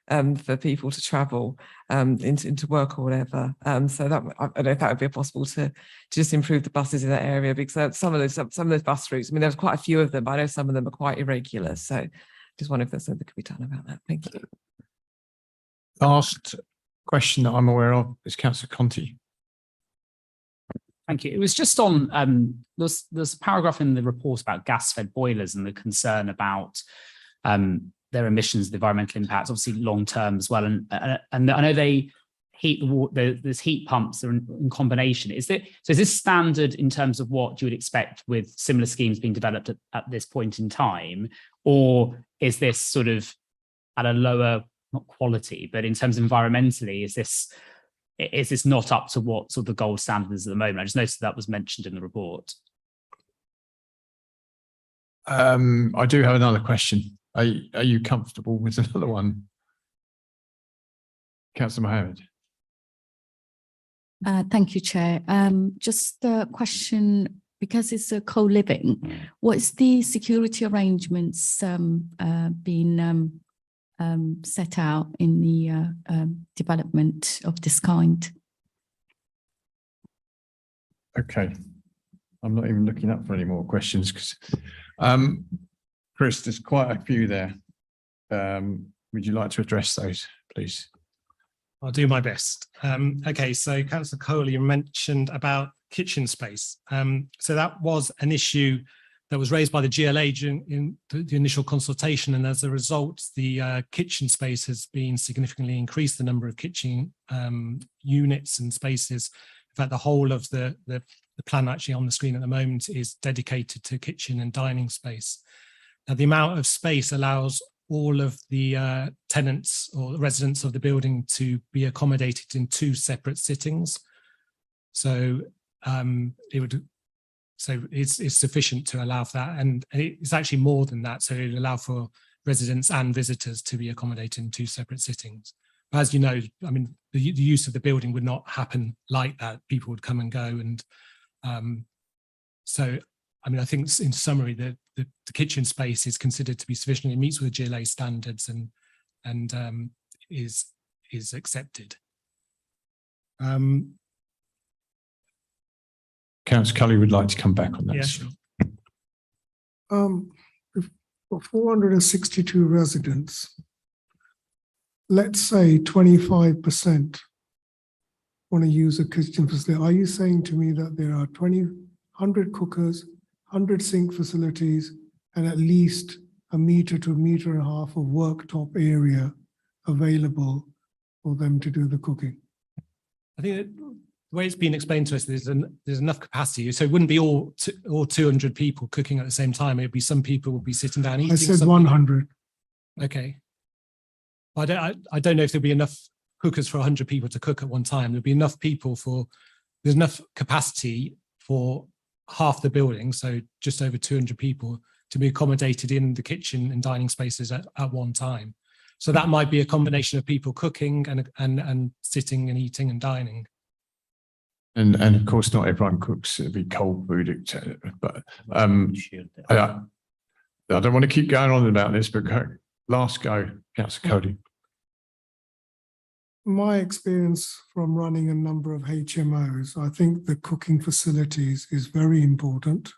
for people to travel into work or whatever. So that, I don't know if that would be possible to just improve the buses in that area, because some of those bus routes, I mean, there's quite a few of them, but I know some of them are quite irregular. So just wonder if there's something that could be done about that. Thank you. Last question that I'm aware of is Councillor Conti. Thank you. It was just on, there's a paragraph in the report about gas-fed boilers and the concern about their emissions, the environmental impacts, obviously long-term as well. And I know they heat the water, there's heat pumps that are in combination. Is this standard in terms of what you would expect with similar schemes being developed at this point in time? Or is this sort of at a lower, not quality, but in terms of environmentally, is this is this not up to what sort of the gold standard is at the moment? I just noticed that was mentioned in the report. I do have another question. Are you comfortable with another one? Councillor Mohammed. Thank you, Chair. Just a question, because it's a co-living, what is the security arrangements being set out in the development of this kind? Okay. I'm not even looking up for any more questions because, Chris, there's quite a few there. Would you like to address those, please? I'll do my best. Okay, so Councillor Coley, you mentioned about kitchen space. So that was an issue that was raised by the GLA during the initial consultation, and as a result, the kitchen space has been significantly increased, the number of kitchen units and spaces. In fact, the whole of the plan actually on the screen at the moment is dedicated to kitchen and dining space. Now, the amount of space allows all of the tenants or the residents of the building to be accommodated in 2 separate sittings. So it's sufficient to allow for that, and it's actually more than that. So it allow for residents and visitors to be accommodated in 2 separate sittings. But as you know, I mean, the use of the building would not happen like that. People would come and go, and so I mean, I think in summary, the kitchen space is considered to be sufficient. It meets with the GLA standards and is accepted. Councillor Cully would like to come back on that. Yeah, sure. For 462 residents, let's say 25% want to use a kitchen facility. Are you saying to me that there are 100 cookers, 100 sink facilities, and at least 1 meter to 1.5 meters of worktop area available for them to do the cooking? I think the way it's been explained to us, there's enough capacity, so it wouldn't be all 200 people cooking at the same time. It'd be some people would be sitting down eating. I said 100. Okay. I don't know if there'll be enough cookers for 100 people to cook at one time. There'll be enough people there's enough capacity for half the building, so just over 200 people, to be accommodated in the kitchen and dining spaces at one time. So that might be a combination of people cooking and sitting and eating and dining. And of course, not everyone cooks. It'd be cold food, etc. But I don't want to keep going on about this, but last go, Councillor Cody. My experience from running a number of HMOs, I think the cooking facilities is very important.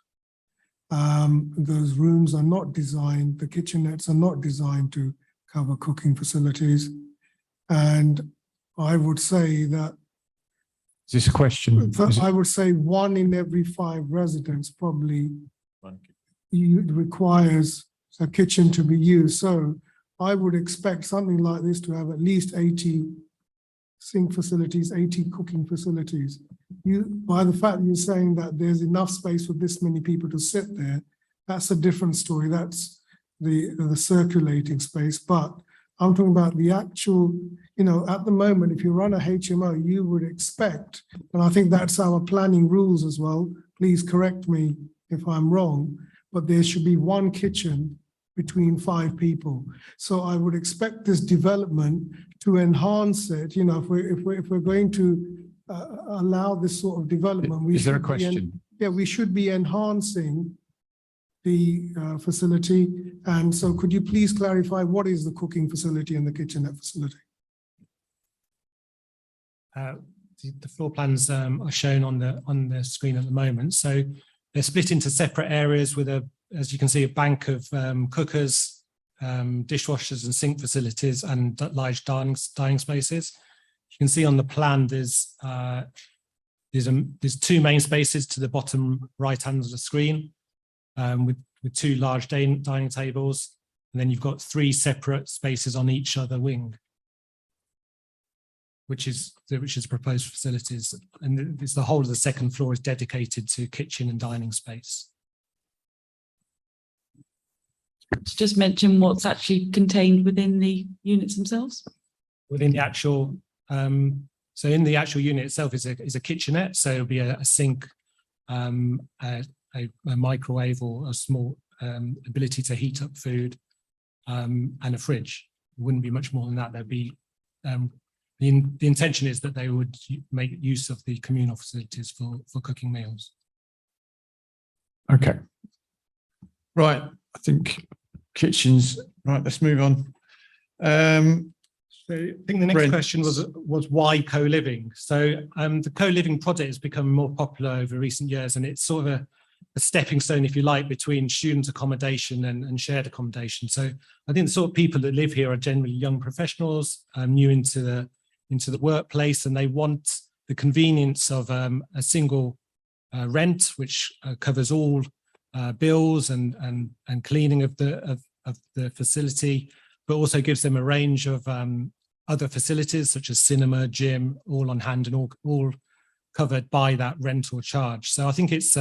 Those rooms are not designed, the kitchenettes are not designed to cover cooking facilities. And I would say that is this a question? I would say 1 in every 5 residents probably requires a kitchen to be used. So I would expect something like this to have at least 80 sink facilities, 80 cooking facilities. By the fact you're saying that there's enough space for this many people to sit there, that's a different story. That's the circulating space. But I'm talking about the actual, at the moment, if you run a HMO, you would expect, and I think that's our planning rules as well, please correct me if I'm wrong, but there should be 1 kitchen between 5 people. So I would expect this development to enhance it. If we're going to allow this sort of development, is there a question? We should be enhancing the facility. And so could you please clarify what is the cooking facility and the kitchenette facility? The floor plans are shown on the screen at the moment. So they're split into separate areas with as you can see, a bank of cookers, dishwashers and sink facilities and large dining spaces. You can see on the plan there's 2 main spaces to the bottom right hand of the screen, with 2 large dining tables, and then you've got 3 separate spaces on each other wing, which is proposed facilities, and it's the whole of the 2nd floor is dedicated to kitchen and dining space. Just mention what's actually contained within the units themselves. Within the actual, So in the actual unit itself is a kitchenette. So it'll be a sink, a microwave or a small ability to heat up food, and a fridge. It wouldn't be much more than that. There'd be the intention is that they would make use of the communal facilities for cooking meals. Okay. Right, I think kitchens, right, let's move on. So I think the next question was why co-living? So the co-living project has become more popular over recent years, and it's sort of a stepping stone, if you like, between student accommodation and shared accommodation. So I think the sort of people that live here are generally young professionals, new into the workplace, and they want the convenience of a single rent, which covers all bills and cleaning of the facility, but also gives them a range of other facilities such as cinema, gym, all on hand and all covered by that rental charge. So I think it's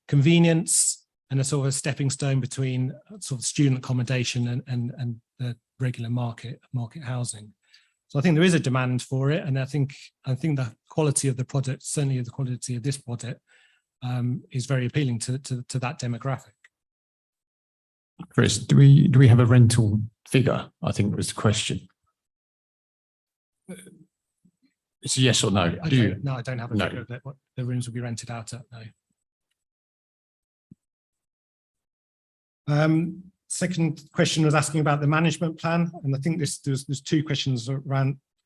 convenience and a sort of a stepping stone between sort of student accommodation and the regular market housing. So I think there is a demand for it, and I think the quality of the project, certainly the quality of this project, is very appealing to that demographic. Chris, do we have a rental figure? I think was the question. It's a yes or no. No, I don't have a figure of what the rooms will be rented out at. No. Second question was asking about the management plan, and I think there's two questions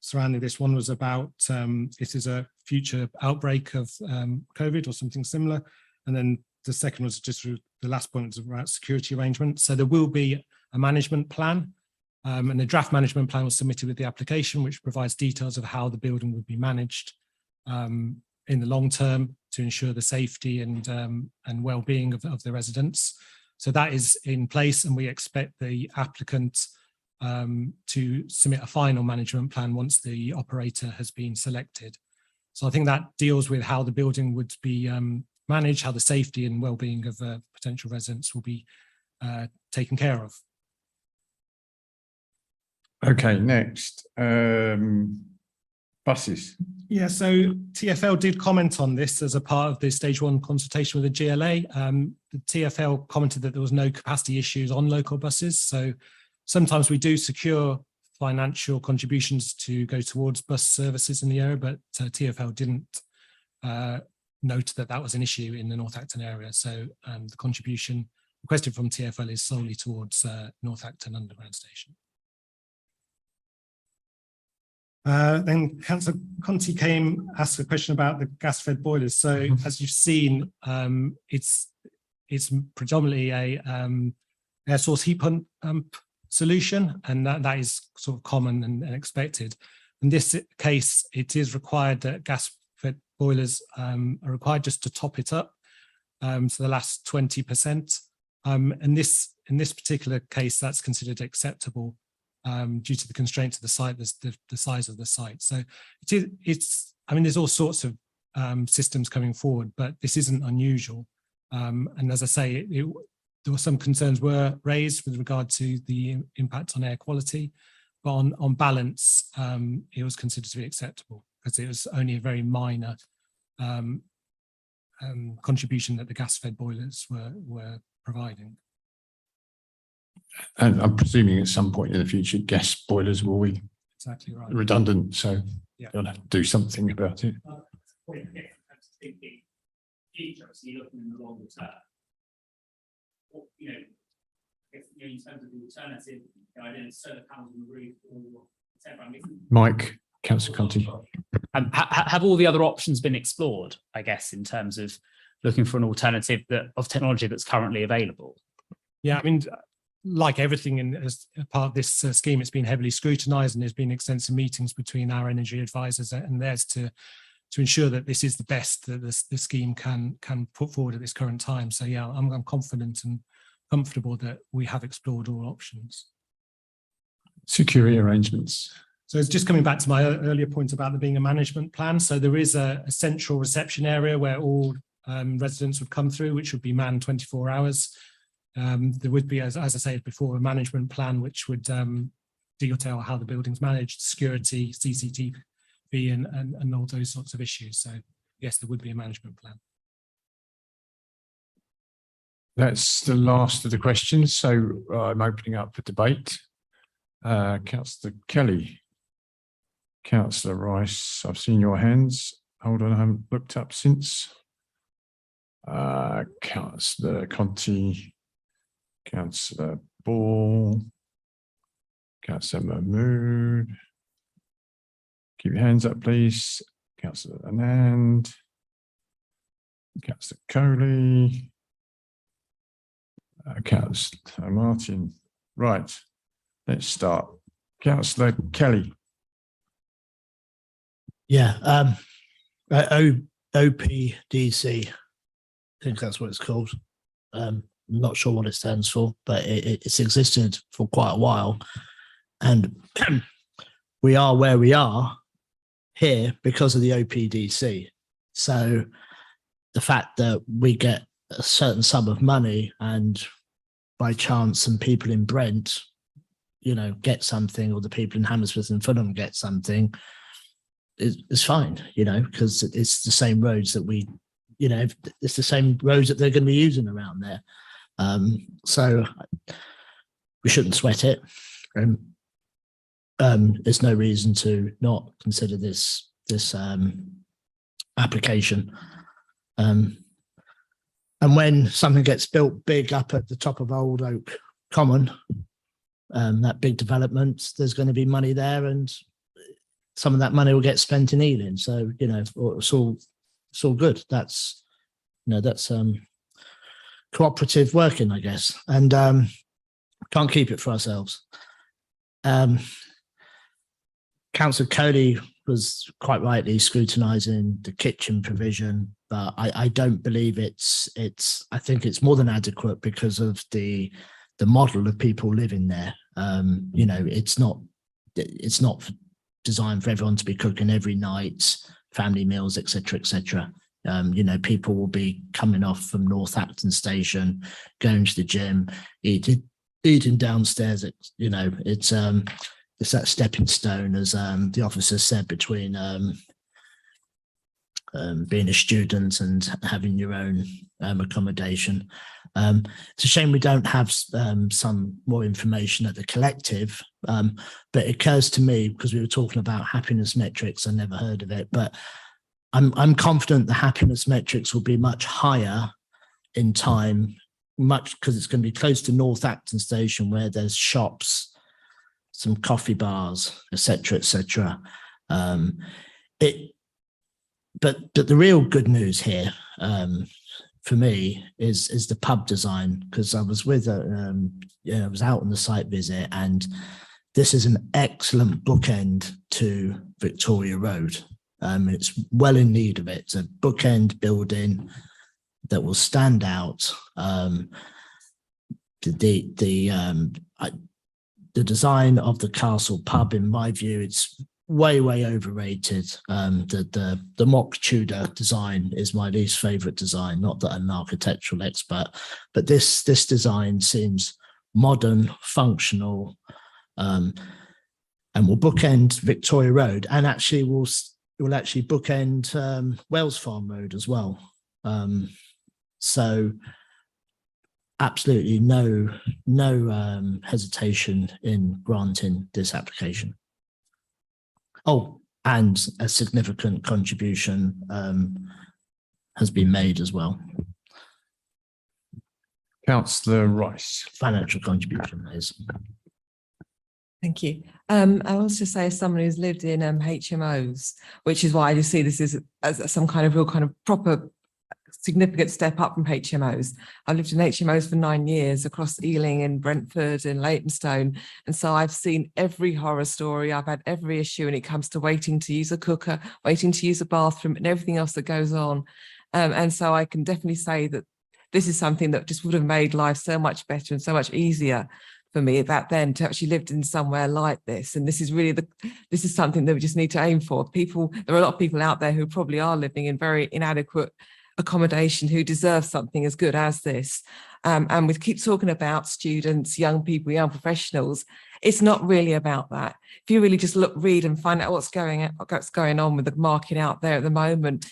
surrounding this. One was about if there's a future outbreak of COVID or something similar, and then the second was just the last point was about security arrangements. So there will be a management plan, and the draft management plan was submitted with the application, which provides details of how the building would be managed in the long term to ensure the safety and well-being of the residents. So that is in place, and we expect the applicant to submit a final management plan once the operator has been selected. So I think that deals with how the building would be managed, how the safety and well-being of potential residents will be taken care of. Okay, next, buses. Yeah, so TfL did comment on this as a part of the stage 1 consultation with the GLA. The TfL commented that there was no capacity issues on local buses. So sometimes we do secure financial contributions to go towards bus services in the area, but TfL didn't note that that was an issue in the Northachton area. So the contribution requested from TfL is solely towards Northachton Underground Station. Then Councillor Conti asked a question about the gas-fed boilers. So as you've seen, it's predominantly a air source heat pump solution, and that is sort of common and expected. In this case, it is required that gas-fed boilers are required just to top it up, so the last 20%. And in this particular case, that's considered acceptable. Due to the constraints of the site, the size of the site. So I mean, there's all sorts of systems coming forward, but this isn't unusual. And as I say, there were some concerns were raised with regard to the impact on air quality, but on balance, it was considered to be acceptable because it was only a very minor contribution that the gas-fed boilers were providing. And I'm presuming at some point in the future, gas boilers will be redundant, so you'll have to do something about it. In terms of the alternative, solar panels on the roof or etc. Mike, Councillor Conti. Have all the other options been explored, I guess, in terms of looking for an alternative of technology that's currently available? Yeah, I mean, like everything as part of this scheme, it's been heavily scrutinised, and there's been extensive meetings between our energy advisors and theirs to ensure that this is the best that the scheme can put forward at this current time. So yeah, I'm confident and comfortable that we have explored all options. Security arrangements. So it's just coming back to my earlier point about there being a management plan. So there is a central reception area where all residents would come through, which would be manned 24 hours. There would be, as I said before, a management plan which would detail how the building's managed, security, CCTV fee and all those sorts of issues. So yes, there would be a management plan. That's the last of the questions. So I'm opening up for debate. Councillor Kelly, Councillor Rice, I've seen your hands. Hold on, I haven't looked up since. Councillor Conti, Councillor Ball, Councillor Mahmood. Keep your hands up, please. Councillor Anand, Councillor Coley, Councillor Martin. Right, let's start. Councillor Kelly. Yeah, OPDC, I think that's what it's called. I'm not sure what it stands for, but it's existed for quite a while. And we are where we are here because of the OPDC. So the fact that we get a certain sum of money and by chance some people in Brent, you know, get something, or the people in Hammersmith and Fulham get something, it's fine, you know, because it's the same roads that we, you know, it's the same roads that they're going to be using around there. So we shouldn't sweat it. There's no reason to not consider this application. And when something gets built big up at the top of Old Oak Common, that big development, there's going to be money there, and some of that money will get spent in Ealing. So, you know, it's all good. That's, you know, that's cooperative working, I guess, and can't keep it for ourselves. Councillor Cody was quite rightly scrutinising the kitchen provision, but I don't believe it's I think it's more than adequate because of the model of people living there. You know, it's not designed for everyone to be cooking every night, family meals, etc., etc. You know, people will be coming off from Northachton station, going to the gym, eating downstairs. You know, it's that stepping stone, as the officer said, between being a student and having your own accommodation. It's a shame we don't have some more information at the collective, but it occurs to me, because we were talking about happiness metrics, I never heard of it, but I'm confident the happiness metrics will be much higher in time, much because it's going to be close to Northachton station, where there's shops, some coffee bars, etc., etc. But the real good news here, for me, is the pub design, because I was with I was out on the site visit, and this is an excellent bookend to Victoria Road. It's well in need of it. It's a bookend building that will stand out. The design of the Castle pub, in my view, it's way overrated. The mock Tudor design is my least favourite design. Not that I'm an architectural expert, but this design seems modern, functional, and will bookend Victoria Road, and actually will actually bookend Wales Farm Road as well. So absolutely no hesitation in granting this application. Oh, and a significant contribution has been made as well. Councillor Rice. Financial contribution is. Thank you. I was to say, as someone who's lived in HMOs, which is why I just see this as some kind of real kind of proper significant step up from HMOs. I lived in HMOs for 9 years across Ealing and Brentford and Leytonstone. And so I've seen every horror story. I've had every issue when it comes to waiting to use a cooker, waiting to use a bathroom, and everything else that goes on. And so I can definitely say that this is something that just would have made life so much better and so much easier for me back then to actually lived in somewhere like this. And this is really this is something that we just need to aim for. There are a lot of people out there who probably are living in very inadequate accommodation who deserve something as good as this. And we keep talking about students, young people, young professionals, It's not really about that. If you really just read and find out what's going on with the market out there at the moment.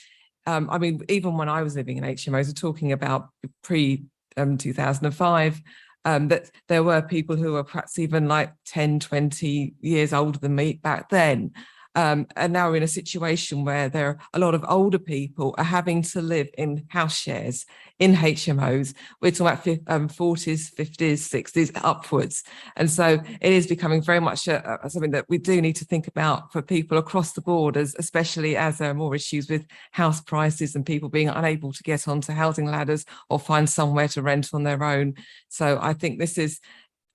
I mean, even when I was living in HMOs, we're talking about pre 2005, that there were people who were perhaps even like 10, 20 years older than me back then. And now we're in a situation where there are a lot of older people are having to live in house shares in HMOs. We're talking about 40s, 50s, 60s upwards. And so it is becoming very much something that we do need to think about for people across the board, especially as there are more issues with house prices and people being unable to get onto housing ladders or find somewhere to rent on their own. So I think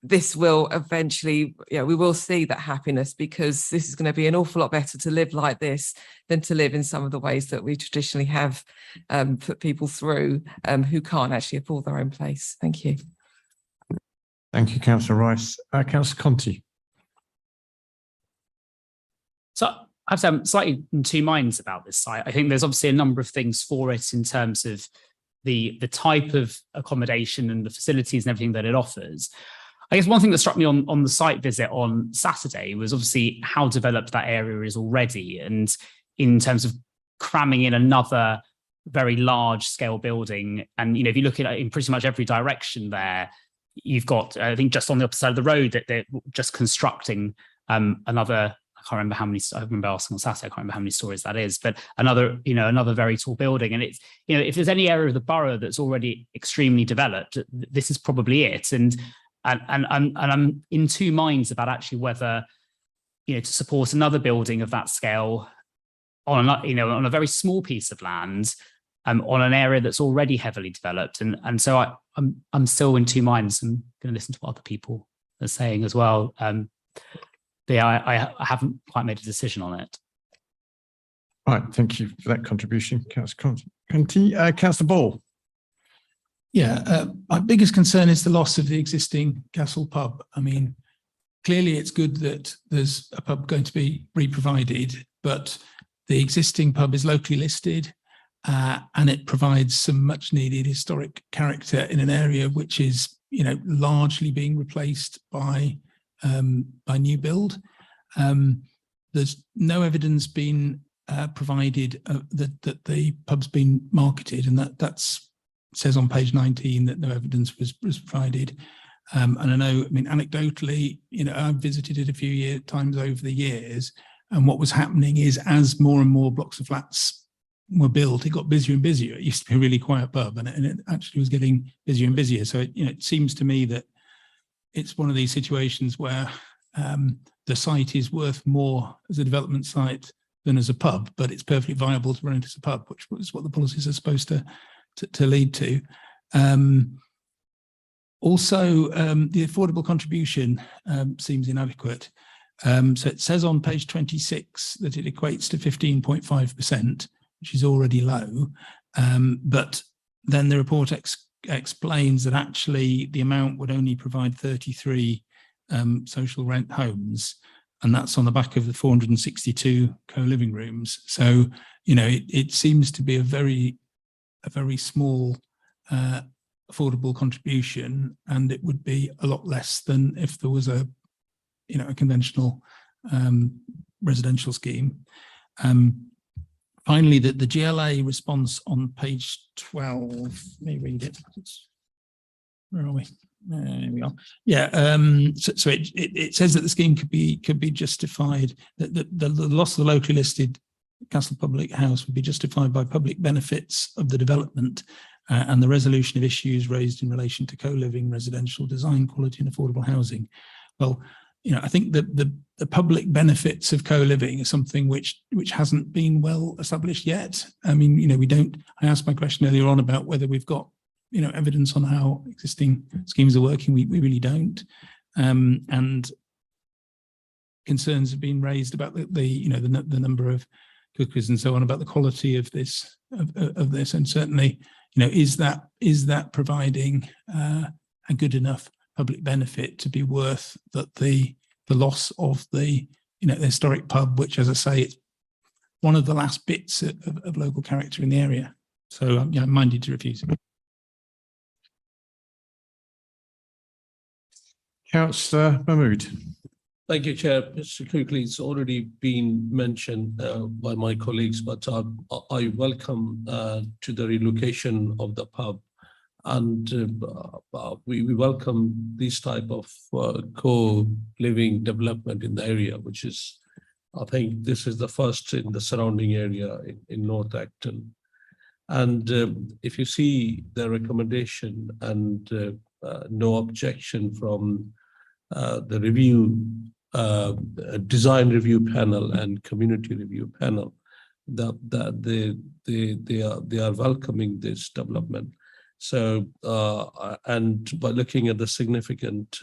this will eventually, we will see that happiness, because this is going to be an awful lot better to live like this than to live in some of the ways that we traditionally have put people through who can't actually afford their own place. Thank you. Thank you, Councillor Rice. Councillor Conti. So I have to say I'm slightly in two minds about this site. I think there's obviously a number of things for it in terms of the type of accommodation and the facilities and everything that it offers. I guess one thing that struck me on the site visit on Saturday was obviously how developed that area is already. And in terms of cramming in another very large scale building. And, if you look at it in pretty much every direction there, you've got, I think just on the opposite side of the road that they're just constructing another, I can't remember how many, I remember asking on Saturday, I can't remember how many stories that is, but another very tall building. And it's, if there's any area of the borough that's already extremely developed, this is probably it. And I'm in two minds about actually whether, to support another building of that scale on a very small piece of land, on an area that's already heavily developed. And so I'm still in two minds. I'm going to listen to what other people are saying as well. I haven't quite made a decision on it. Right, thank you for that contribution, Councillor Conti. Councillor Ball. Yeah, my biggest concern is the loss of the existing Castle pub. I mean, clearly it's good that there's a pub going to be re-provided, but the existing pub is locally listed and it provides some much needed historic character in an area which is, largely being replaced by new build. There's no evidence being provided that the pub's been marketed, and that's says on page 19 that no evidence was provided. And I know, anecdotally, I've visited it a few times over the years, and what was happening is as more and more blocks of flats were built, it got busier and busier. It used to be a really quiet pub, and it actually was getting busier and busier. So it seems to me that it's one of these situations where the site is worth more as a development site than as a pub, but it's perfectly viable to run it as a pub, which was what the policies are supposed to lead to. Also, the affordable contribution seems inadequate. So it says on page 26 that it equates to 15.5%, which is already low. But then the report explains that actually the amount would only provide 33 social rent homes, and that's on the back of the 462 co-living rooms. So, it seems to be a very small affordable contribution, and it would be a lot less than if there was a conventional residential scheme. Finally, the GLA response on page 12, let me read it. Where are we? There we are. Yeah. So it says that the scheme could be justified, that the loss of the locally listed Castle Public House would be justified by public benefits of the development and the resolution of issues raised in relation to co-living, residential design, quality and affordable housing. Well, I think that the public benefits of co-living is something which hasn't been well established yet. I mean, we don't, I asked my question earlier on about whether we've got, evidence on how existing schemes are working. We really don't. And concerns have been raised about the number of cookers and so on, about the quality of this, and certainly, is that providing a good enough public benefit to be worth that the loss of the historic pub, which, as I say, it's one of the last bits of local character in the area. So I'm minded to refuse it. Councillor Mahmood. Thank you, Chair. Just quickly, it's already been mentioned by my colleagues, but I welcome to the relocation of the pub, and we welcome this type of co-living development in the area, which is, I think this is the first in the surrounding area in Northachton. And if you see the recommendation and no objection from the review, design review panel and community review panel, that they are welcoming this development. So and by looking at the significant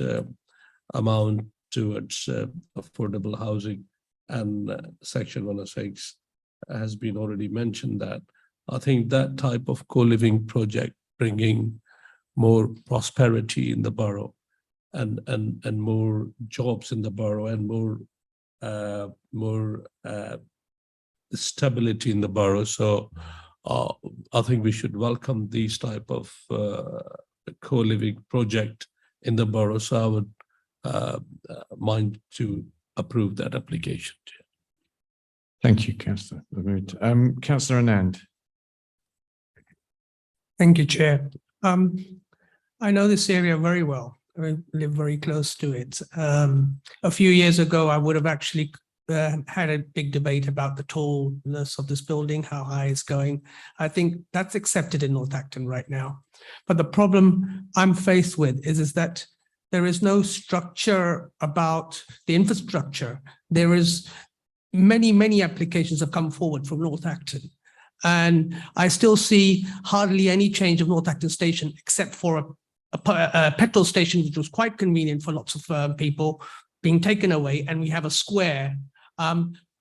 amount towards affordable housing, and Section 106 has been already mentioned, that I think that type of co-living project bringing more prosperity in the borough and more jobs in the borough and more stability in the borough. So I think we should welcome these type of co-living project in the borough. So I would mind to approve that application. Thank you, Councillor. Councillor Anand. Thank you, Chair. I know this area very well. I live very close to it. A few years ago, I would have actually had a big debate about the tallness of this building, how high it's going. I think that's accepted in Northachton right now. But the problem I'm faced with is that there is no structure about the infrastructure. There is many applications have come forward from Northachton. And I still see hardly any change of Northachton Station, except for a petrol station, which was quite convenient for lots of people, being taken away, and we have a square.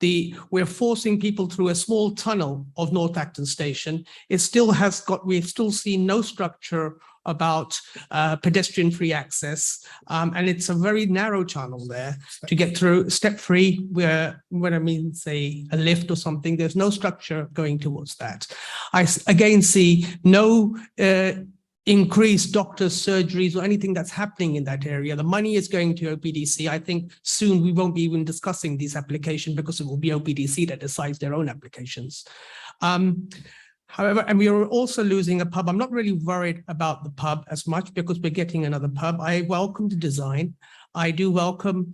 We're forcing people through a small tunnel of Northachton Station. It still has got, we've still seen no structure about pedestrian-free access, and it's a very narrow channel there to get through, step-free, where when I mean, say, a lift or something, there's no structure going towards that. I again see no increased doctors' surgeries or anything that's happening in that area. The money is going to OPDC. I think soon we won't be even discussing these applications because it will be OPDC that decides their own applications. However, and we are also losing a pub. I'm not really worried about the pub as much because we're getting another pub. I welcome the design. I do welcome,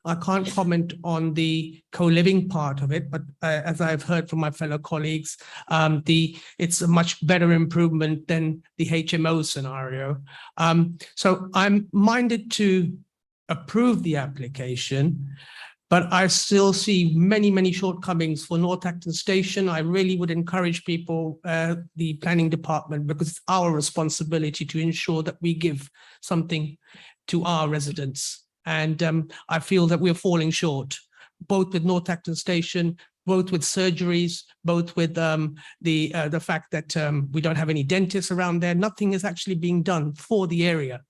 I can't comment on the co-living part of it, but as I've heard from my fellow colleagues, it's a much better improvement than the HMO scenario. So I'm minded to approve the application, but I still see many shortcomings for Northachton Station. I really would encourage people, the planning department, because it's our responsibility to ensure that we give something to our residents. And I feel that we're falling short, both with Northachton Station, both with surgeries, both with the fact that we don't have any dentists around there. Nothing is actually being done for the area.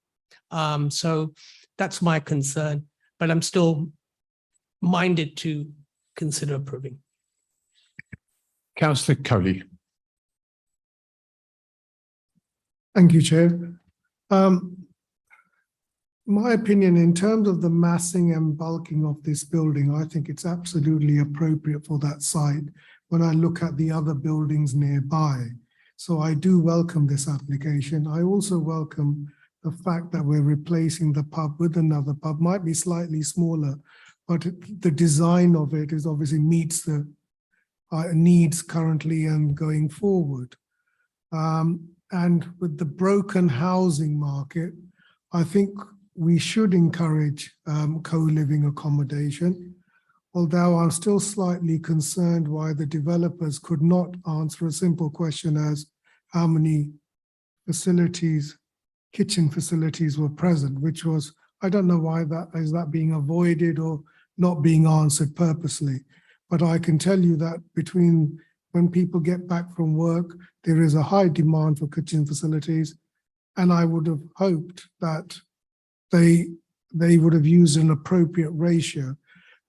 So that's my concern, but I'm still minded to consider approving. Councillor Coley. Thank you, Chair. My opinion, in terms of the massing and bulking of this building, I think it's absolutely appropriate for that site when I look at the other buildings nearby. So I do welcome this application. I also welcome the fact that we're replacing the pub with another pub. Might be slightly smaller, but the design of it is obviously meets the needs currently and going forward. And with the broken housing market, I think we should encourage co-living accommodation, although I'm still slightly concerned why the developers could not answer a simple question as how many facilities, kitchen facilities were present, which was, I don't know why that is that being avoided or not being answered purposely. But I can tell you that between when people get back from work, there is a high demand for kitchen facilities. And I would have hoped that they would have used an appropriate ratio.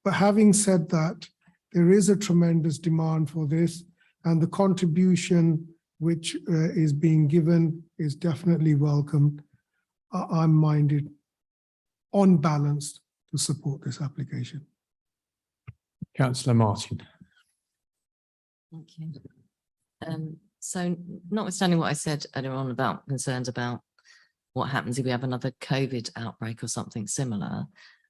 But having said that, there is a tremendous demand for this, and the contribution which is being given is definitely welcomed. I'm minded, on balance, to support this application. Councillor Martin. Thank you. So notwithstanding what I said earlier on about concerns about what happens if we have another COVID outbreak or something similar,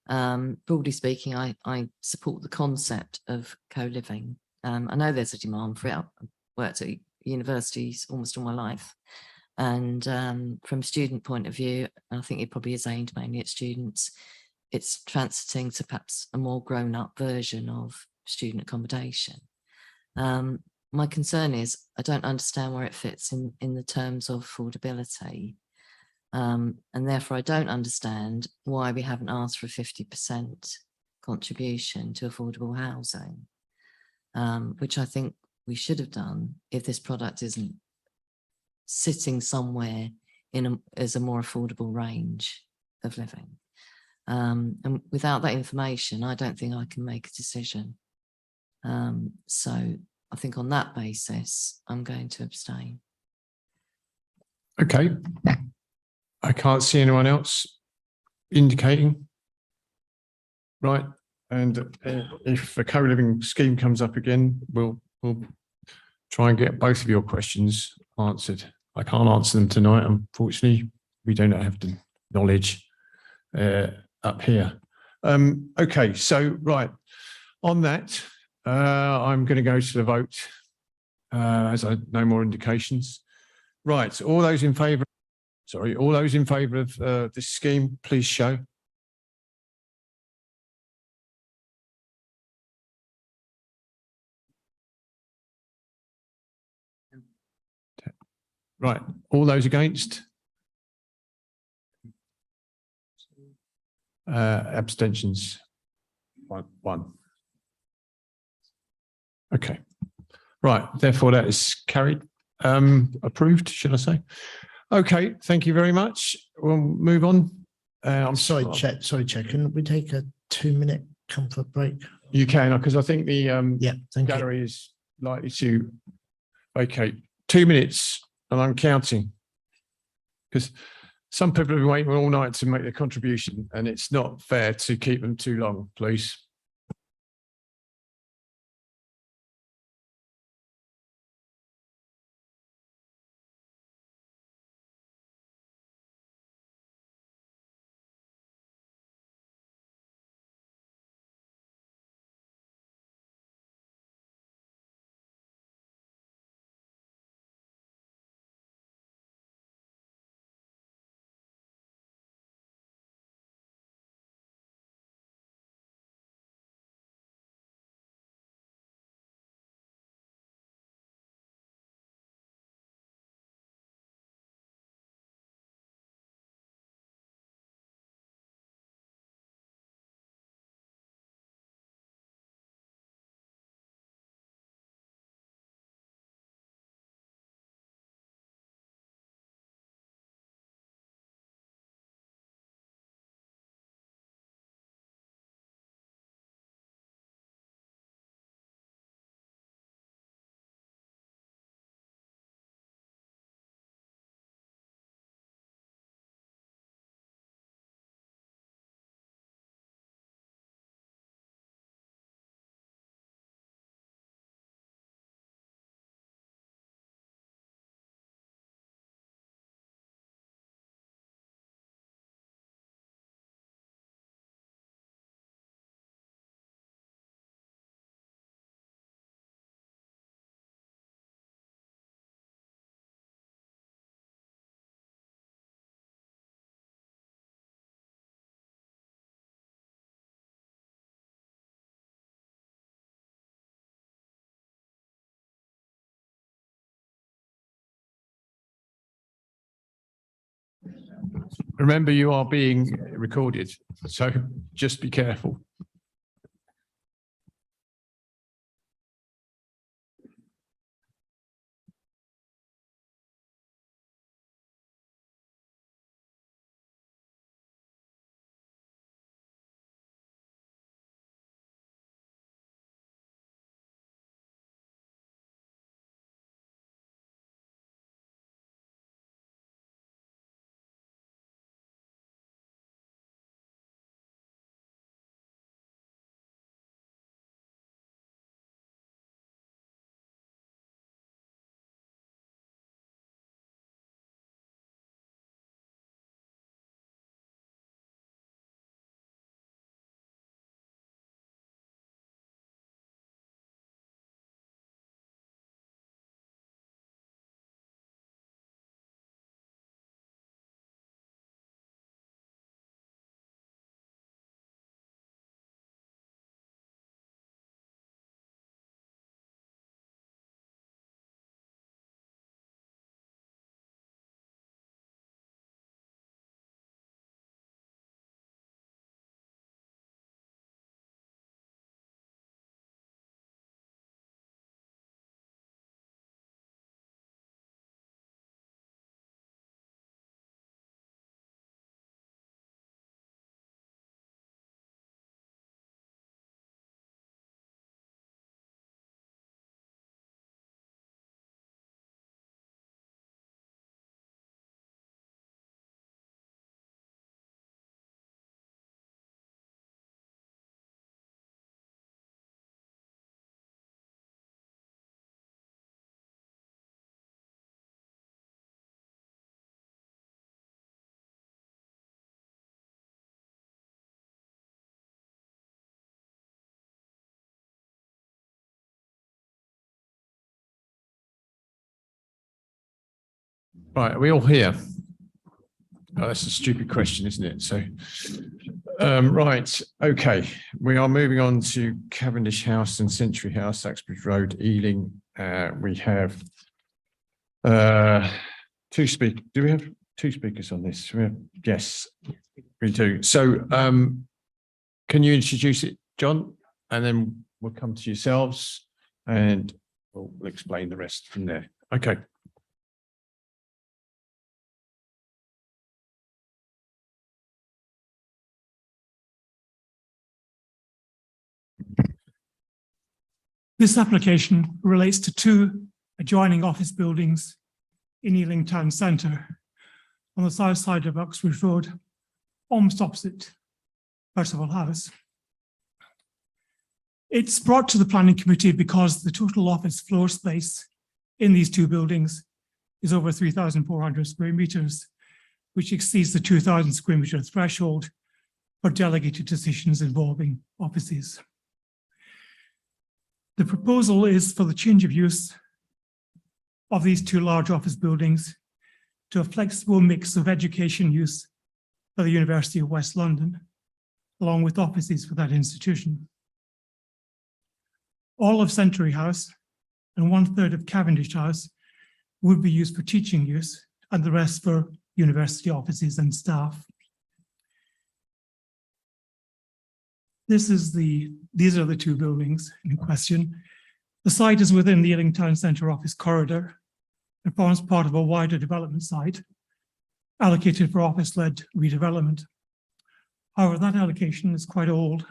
broadly speaking, I support the concept of co-living. I know there's a demand for it. I've worked at universities almost all my life. And from a student point of view, I think it probably is aimed mainly at students, it's transiting to perhaps a more grown-up version of student accommodation. My concern is I don't understand where it fits in the terms of affordability. And therefore I don't understand why we haven't asked for a 50% contribution to affordable housing, which I think we should have done if this product isn't sitting somewhere as a more affordable range of living. And without that information, I don't think I can make a decision. So I think on that basis, I'm going to abstain. Okay. I can't see anyone else indicating. Right. And if the co-living scheme comes up again, we'll try and get both of your questions answered. I can't answer them tonight, unfortunately. We don't have the knowledge up here. Okay, so right, on that, I'm going to go to the vote as I no more indications. Right, all those in favour, all those in favour of this scheme, please show. Right, all those against? Abstentions? One. Okay. Right, therefore that is carried. Approved, should I say? Okay, thank you very much. We'll move on. I'm sorry, Chair, can we take a 2-minute comfort break? You can, because I think the thank gallery is likely to vacate. 2 minutes, and I'm counting. Because some people have been waiting all night to make their contribution, and it's not fair to keep them too long, please. Remember, you are being recorded, so just be careful. Right, are we all here? Oh, that's a stupid question, isn't it? So, right, okay. We are moving on to Cavendish House and Century House, Uxbridge Road, Ealing. We have two speakers. Do we have two speakers on this? Yes, we do. So, can you introduce it, John? And then we'll come to yourselves and we'll explain the rest from there. Okay. This application relates to two adjoining office buildings in Ealing Town Centre on the south side of Uxbridge Road, almost opposite Percival House. It's brought to the Planning Committee because the total office floor space in these two buildings is over 3,400 square metres, which exceeds the 2,000 square metre threshold for delegated decisions involving offices. The proposal is for the change of use of these two large office buildings to a flexible mix of education use for the University of West London, along with offices for that institution. All of Century House and 1/3 of Cavendish House would be used for teaching use and the rest for university offices and staff. These are the two buildings in question. The site is within the Ealing Town Centre office corridor and forms part of a wider development site allocated for office-led redevelopment. However, that allocation is quite old,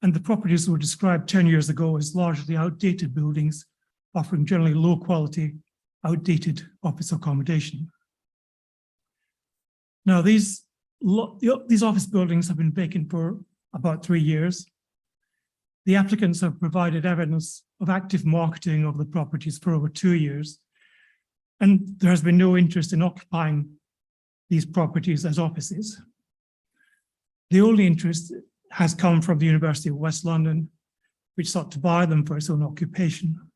and the properties were described 10 years ago as largely outdated buildings, offering generally low quality, outdated office accommodation. Now, these office buildings have been vacant for about 3 years. The applicants have provided evidence of active marketing of the properties for over 2 years, and there has been no interest in occupying these properties as offices. The only interest has come from the University of West London, which sought to buy them for its own occupation.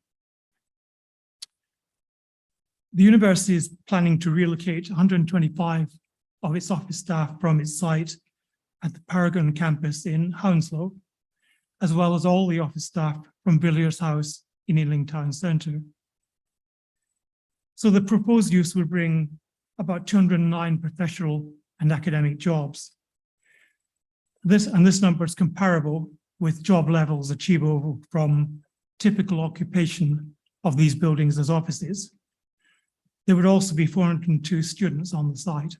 The university is planning to relocate 125 of its office staff from its site at the Paragon campus in Hounslow, as well as all the office staff from Villiers House in Ealing Town Centre. So the proposed use will bring about 209 professional and academic jobs. This number is comparable with job levels achievable from typical occupation of these buildings as offices. There would also be 402 students on the site.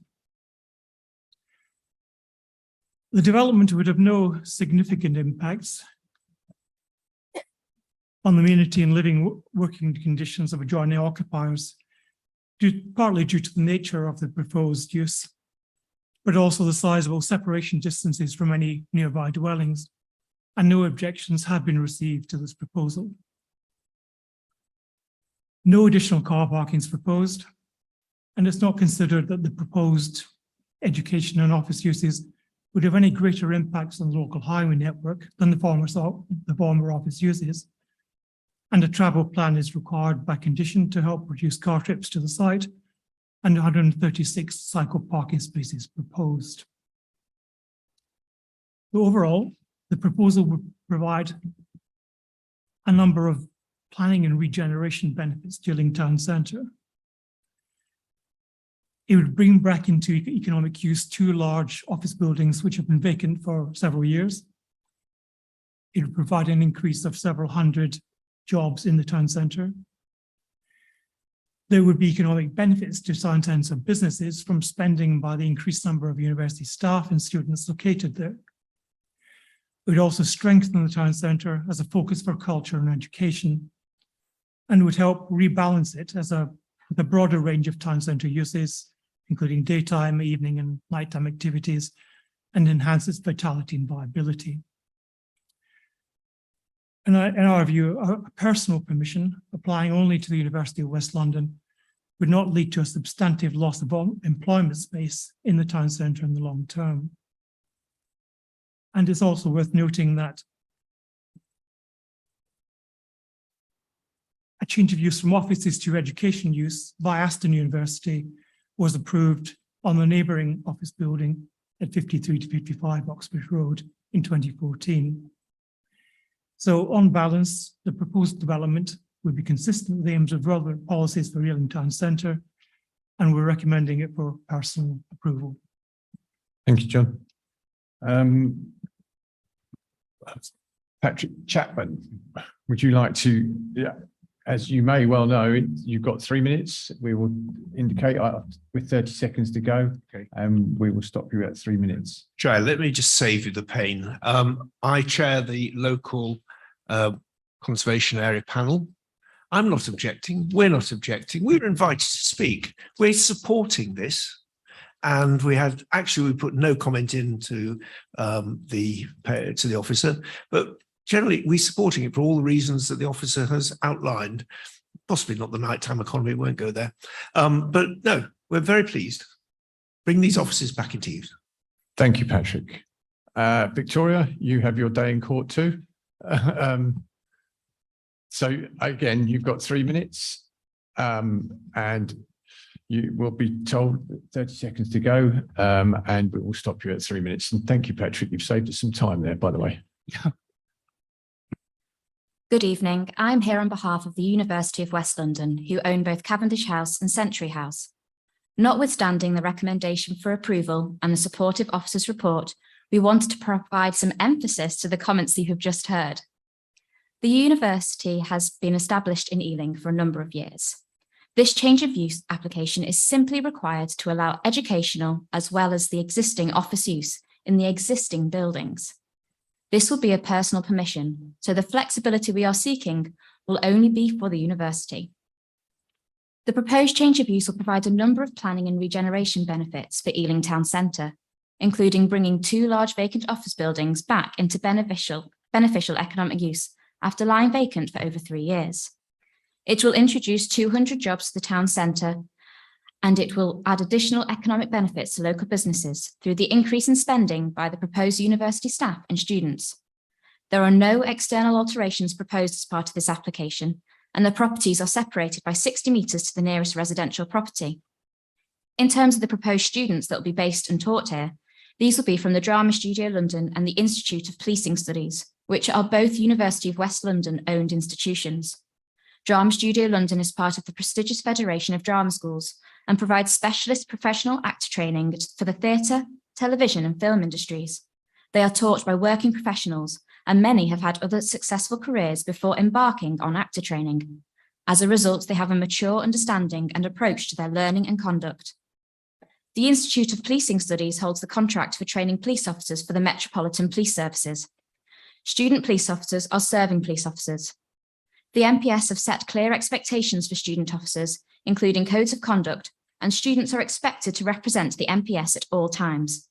The development would have no significant impacts on the amenity and working conditions of adjoining occupiers, partly due to the nature of the proposed use, but also the sizable separation distances from any nearby dwellings, and no objections have been received to this proposal. No additional car parking is proposed, and it's not considered that the proposed education and office uses would have any greater impacts on the local highway network than the former office uses. And a travel plan is required by condition to help reduce car trips to the site, and 136 cycle parking spaces proposed. So overall, the proposal would provide a number of planning and regeneration benefits to Ealing Town Centre. It would bring back into economic use two large office buildings which have been vacant for several years. It would provide an increase of several hundred jobs in the town centre. There would be economic benefits to town centre businesses from spending by the increased number of university staff and students located there. It would also strengthen the town centre as a focus for culture and education, and would help rebalance it as a broader range of town centre uses, including daytime, evening and nighttime activities, and enhance its vitality and viability. In our view, a personal permission applying only to the University of West London would not lead to a substantive loss of employment space in the town centre in the long term. And it's also worth noting that a change of use from offices to education use by Aston University was approved on the neighbouring office building at 53 to 55 Oxbridge Road in 2014. So on balance, the proposed development would be consistent with the aims of relevant policies for Ealing Town Centre, and we're recommending it for personal approval. Thank you, John. Patrick Chapman, would you like to, yeah, as you may well know, you've got 3 minutes. We will indicate with 30 seconds to go, and we will stop you at 3 minutes. Chair, let me just save you the pain. I chair the local conservation area panel. I'm not objecting. We're not objecting. We were invited to speak. We're supporting this. And we put no comment into the officer, but generally we're supporting it for all the reasons that the officer has outlined. Possibly not the nighttime economy, won't go there. But no, we're very pleased. Bring these offices back into use. Thank you, Patrick. Victoria, you have your day in court too. So again, you've got 3 minutes, and you will be told 30 seconds to go, and we will stop you at 3 minutes. And thank you, Patrick. You've saved us some time there, by the way. Good evening. I'm here on behalf of the University of West London, who own both Cavendish House and Century House. Notwithstanding the recommendation for approval and the supportive officer's report, we wanted to provide some emphasis to the comments that you have just heard. The university has been established in Ealing for a number of years. This change of use application is simply required to allow educational as well as the existing office use in the existing buildings. This will be a personal permission, so the flexibility we are seeking will only be for the university. The proposed change of use will provide a number of planning and regeneration benefits for Ealing Town Centre, including bringing 2 large vacant office buildings back into beneficial economic use after lying vacant for over 3 years. It will introduce 200 jobs to the town centre, and it will add additional economic benefits to local businesses through the increase in spending by the proposed university staff and students. There are no external alterations proposed as part of this application, and the properties are separated by 60 metres to the nearest residential property. In terms of the proposed students that will be based and taught here, these will be from the Drama Studio London and the Institute of Policing Studies, which are both University of West London owned institutions. Drama Studio London is part of the prestigious Federation of Drama Schools and provides specialist professional actor training for the theatre, television and film industries. They are taught by working professionals, and many have had other successful careers before embarking on actor training. As a result, they have a mature understanding and approach to their learning and conduct. The Institute of Policing Studies holds the contract for training police officers for the Metropolitan Police Services. Student police officers are serving police officers. The MPS have set clear expectations for student officers, including codes of conduct, and students are expected to represent the MPS at all times.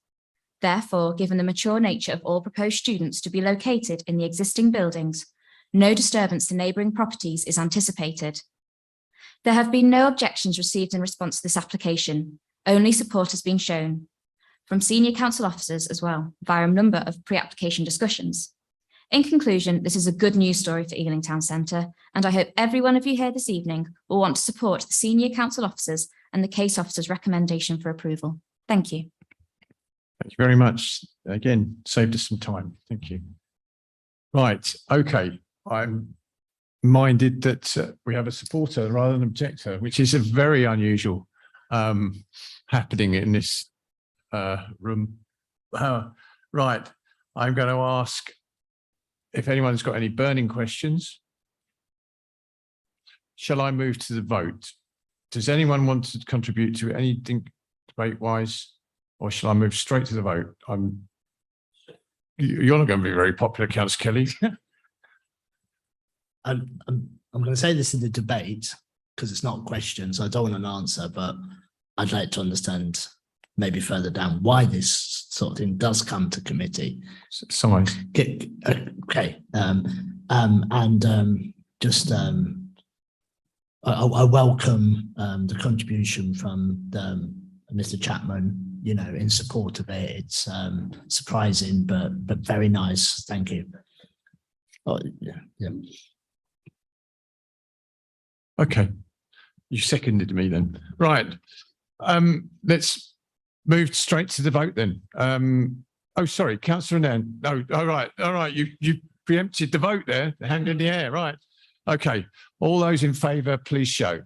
Therefore, given the mature nature of all proposed students to be located in the existing buildings, no disturbance to neighbouring properties is anticipated. There have been no objections received in response to this application. Only support has been shown from senior council officers as well, via a number of pre-application discussions. In conclusion, this is a good news story for Ealing Town Centre, and I hope every one of you here this evening will want to support the senior council officers and the case officer's recommendation for approval. Thank you. Thank you very much. Again, saved us some time. Thank you. Right. Okay. I'm minded that we have a supporter rather than objector, which is a very unusual happening in this room. Right. I'm going to ask if anyone's got any burning questions. Shall I move to the vote? Does anyone want to contribute to anything debate-wise, or shall I move straight to the vote? You're not going to be very popular, Councillor Kelly. I'm going to say this in the debate because it's not a question, so I don't want an answer, but I'd like to understand maybe further down why this sort of thing does come to committee. Sorry. Okay. I welcome the contribution from Mr. Chapman, you know, in support of it. It's surprising, but very nice. Thank you. Oh, yeah. Okay. You seconded me then. Right. Let's move straight to the vote then. Oh, sorry, Councillor Nan. No, all right. You preempted the vote there, the hand in the air, right. Okay. All those in favour, please show.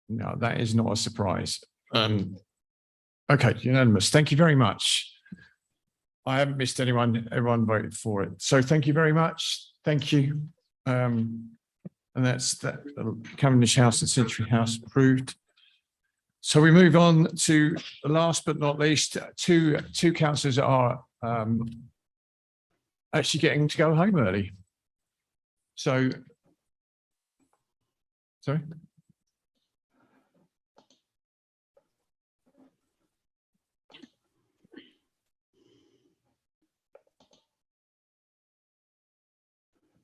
No, that is not a surprise. Okay, unanimous. Thank you very much. I haven't missed anyone. Everyone voted for it. So thank you very much. Thank you. And that's that. Cavendish House and Century House approved. So we move on to the last but not least, two councillors are actually getting to go home early. So, sorry.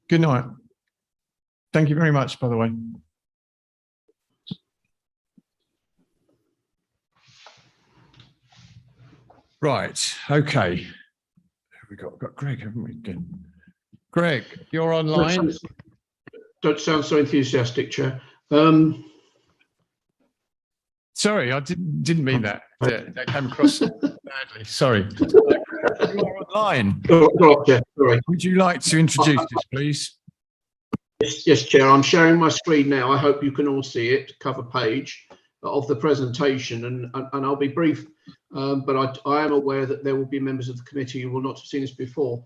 Good night. Thank you very much, by the way. Right, okay. We've got Greg, haven't we? Again. Greg, you're online. Don't sound so enthusiastic, Chair. Sorry, I didn't mean that. That came across badly. Sorry. You're online. Sorry. Would you like to introduce this, please? Yes, Chair. I'm sharing my screen now. I hope you can all see it, cover page of the presentation, and I'll be brief, but I am aware that there will be members of the committee who will not have seen this before.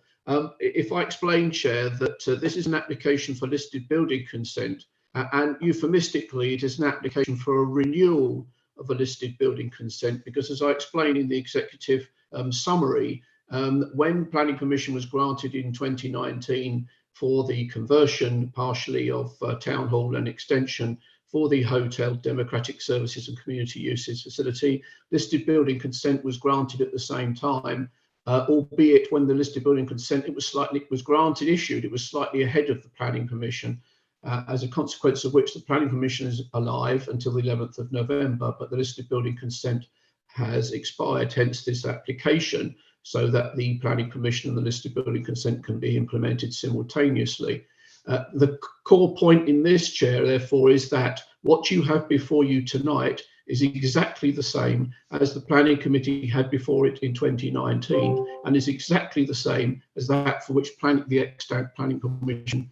If I explain, Chair, that this is an application for listed building consent, and euphemistically, it is an application for a renewal of a listed building consent, because as I explained in the executive summary, when planning permission was granted in 2019 for the conversion partially of Town Hall and extension for the Hotel, Democratic Services and Community Uses facility, listed building consent was granted at the same time, albeit when the listed building consent it was issued, it was slightly ahead of the planning permission, as a consequence of which the planning permission is alive until the 11th of November, but the listed building consent has expired, hence this application, so that the planning permission and the listed building consent can be implemented simultaneously. The core point in this, Chair, therefore, is that what you have before you tonight is exactly the same as the planning committee had before it in 2019, and is exactly the same as that for which the extant planning permission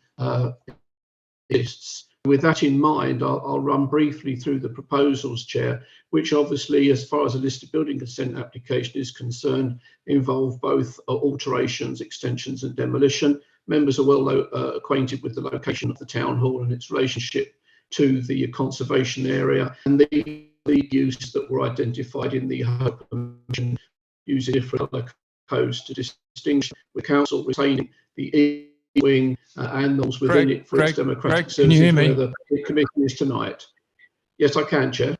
exists. With that in mind, I'll run briefly through the proposals, Chair, which obviously, as far as a listed building consent application is concerned, involve both alterations, extensions and demolition. Members are well acquainted with the location of the Town Hall and its relationship to the conservation area, and the uses that were identified in the permission using different colour codes to distinguish, with council retaining the wing and those within it for its democratic services. Can you hear me? Where the committee is tonight. Yes, I can, Chair.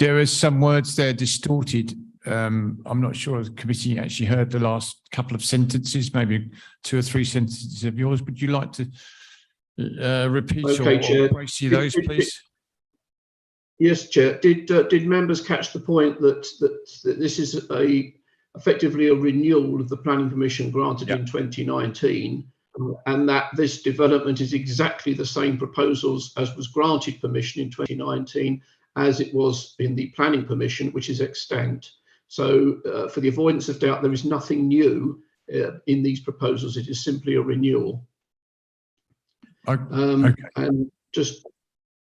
There are some words there distorted. I'm not sure the committee actually heard the last couple of sentences, maybe 2 or 3 sentences of yours. Would you like to repeat or Tracy those, please? Yes, Chair. Did members catch the point that this is effectively a renewal of the planning permission granted in 2019? And that this development is exactly the same proposals as was granted permission in 2019 as it was in the planning permission, which is extant. So for the avoidance of doubt, there is nothing new in these proposals. It is simply a renewal. Okay. And just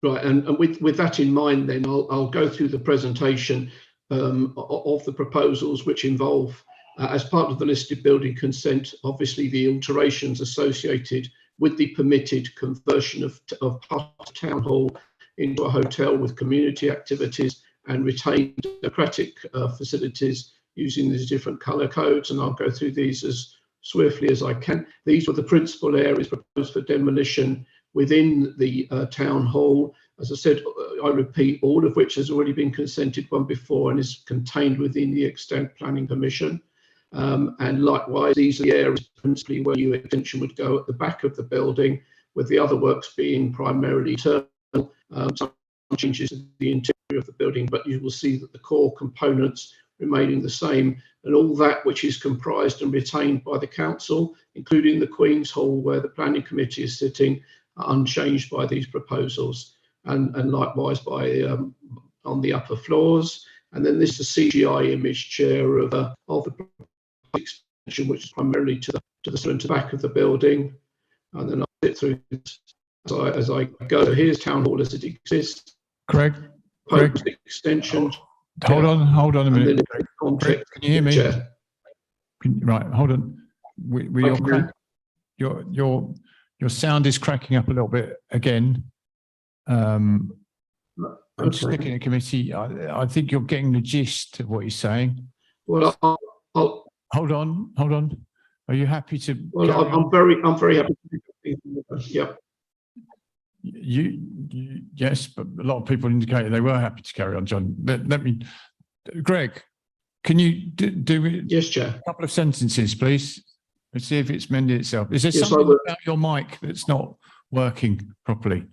right, and with that in mind, then I'll go through the presentation of the proposals, which involve as part of the listed building consent, obviously the alterations associated with the permitted conversion of part of Town Hall into a hotel with community activities and retained democratic facilities using these different colour codes. And I'll go through these as swiftly as I can. These were the principal areas proposed for demolition within the Town Hall. As I said, I repeat, all of which has already been consented one before and is contained within the extent planning permission. And likewise, these are the areas principally where new extension would go at the back of the building, with the other works being primarily internal, some changes in the interior of the building, but you will see that the core components remaining the same, and all that which is comprised and retained by the council, including the Queen's Hall, where the planning committee is sitting, unchanged by these proposals, and likewise by on the upper floors. And then this is a CGI image, Chair, of the extension, which is primarily to the front and back of the building. And then I'll sit through this as I go. So here's Town Hall as it exists. Greg, Extension. Hold on a minute. Greg, can you hear me? Chair. Right, hold on. Your sound is cracking up a little bit again. I'm just looking at committee. I think you're getting the gist of what he's saying. Well, I'll hold on. Are you happy to? Well, I'm very happy to. Yep. Yes, but a lot of people indicated they were happy to carry on, John. Let me, Greg, can you do it? Yes, Chair. A couple of sentences, please. Let's see if it's mended itself. Is there Yes, something about your mic that's not working properly?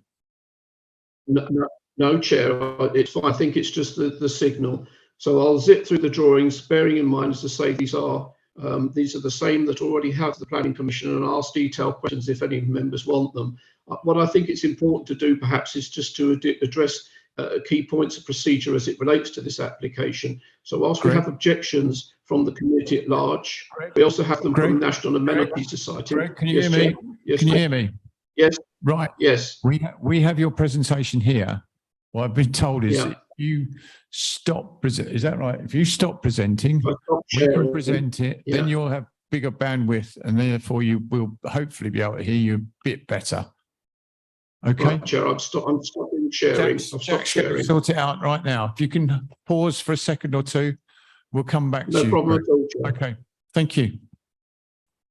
No, Chair, it's fine. I think it's just the signal. So I'll zip through the drawings, bearing in mind, as I say, these are the same that already have the Planning Commission, and ask detailed questions if any members want them. What I think it's important to do perhaps is just to address key points of procedure as it relates to this application. So whilst we have objections from the community at large, we also have them from the National Amenity Society. Greg, can you hear me? Yes, can you hear me? Yes. Right. Yes. We have your presentation here. What I've been told is if you stop, is that right? If you stop presenting, we can present it, then you'll have bigger bandwidth, and therefore you will hopefully be able to hear you a bit better. Okay. Right, Chair, I'm stopping sharing. I've stopped sharing. Sort it out right now. If you can pause for a second or two, we'll come back to you. No problem at all, Chair. Okay. Thank you.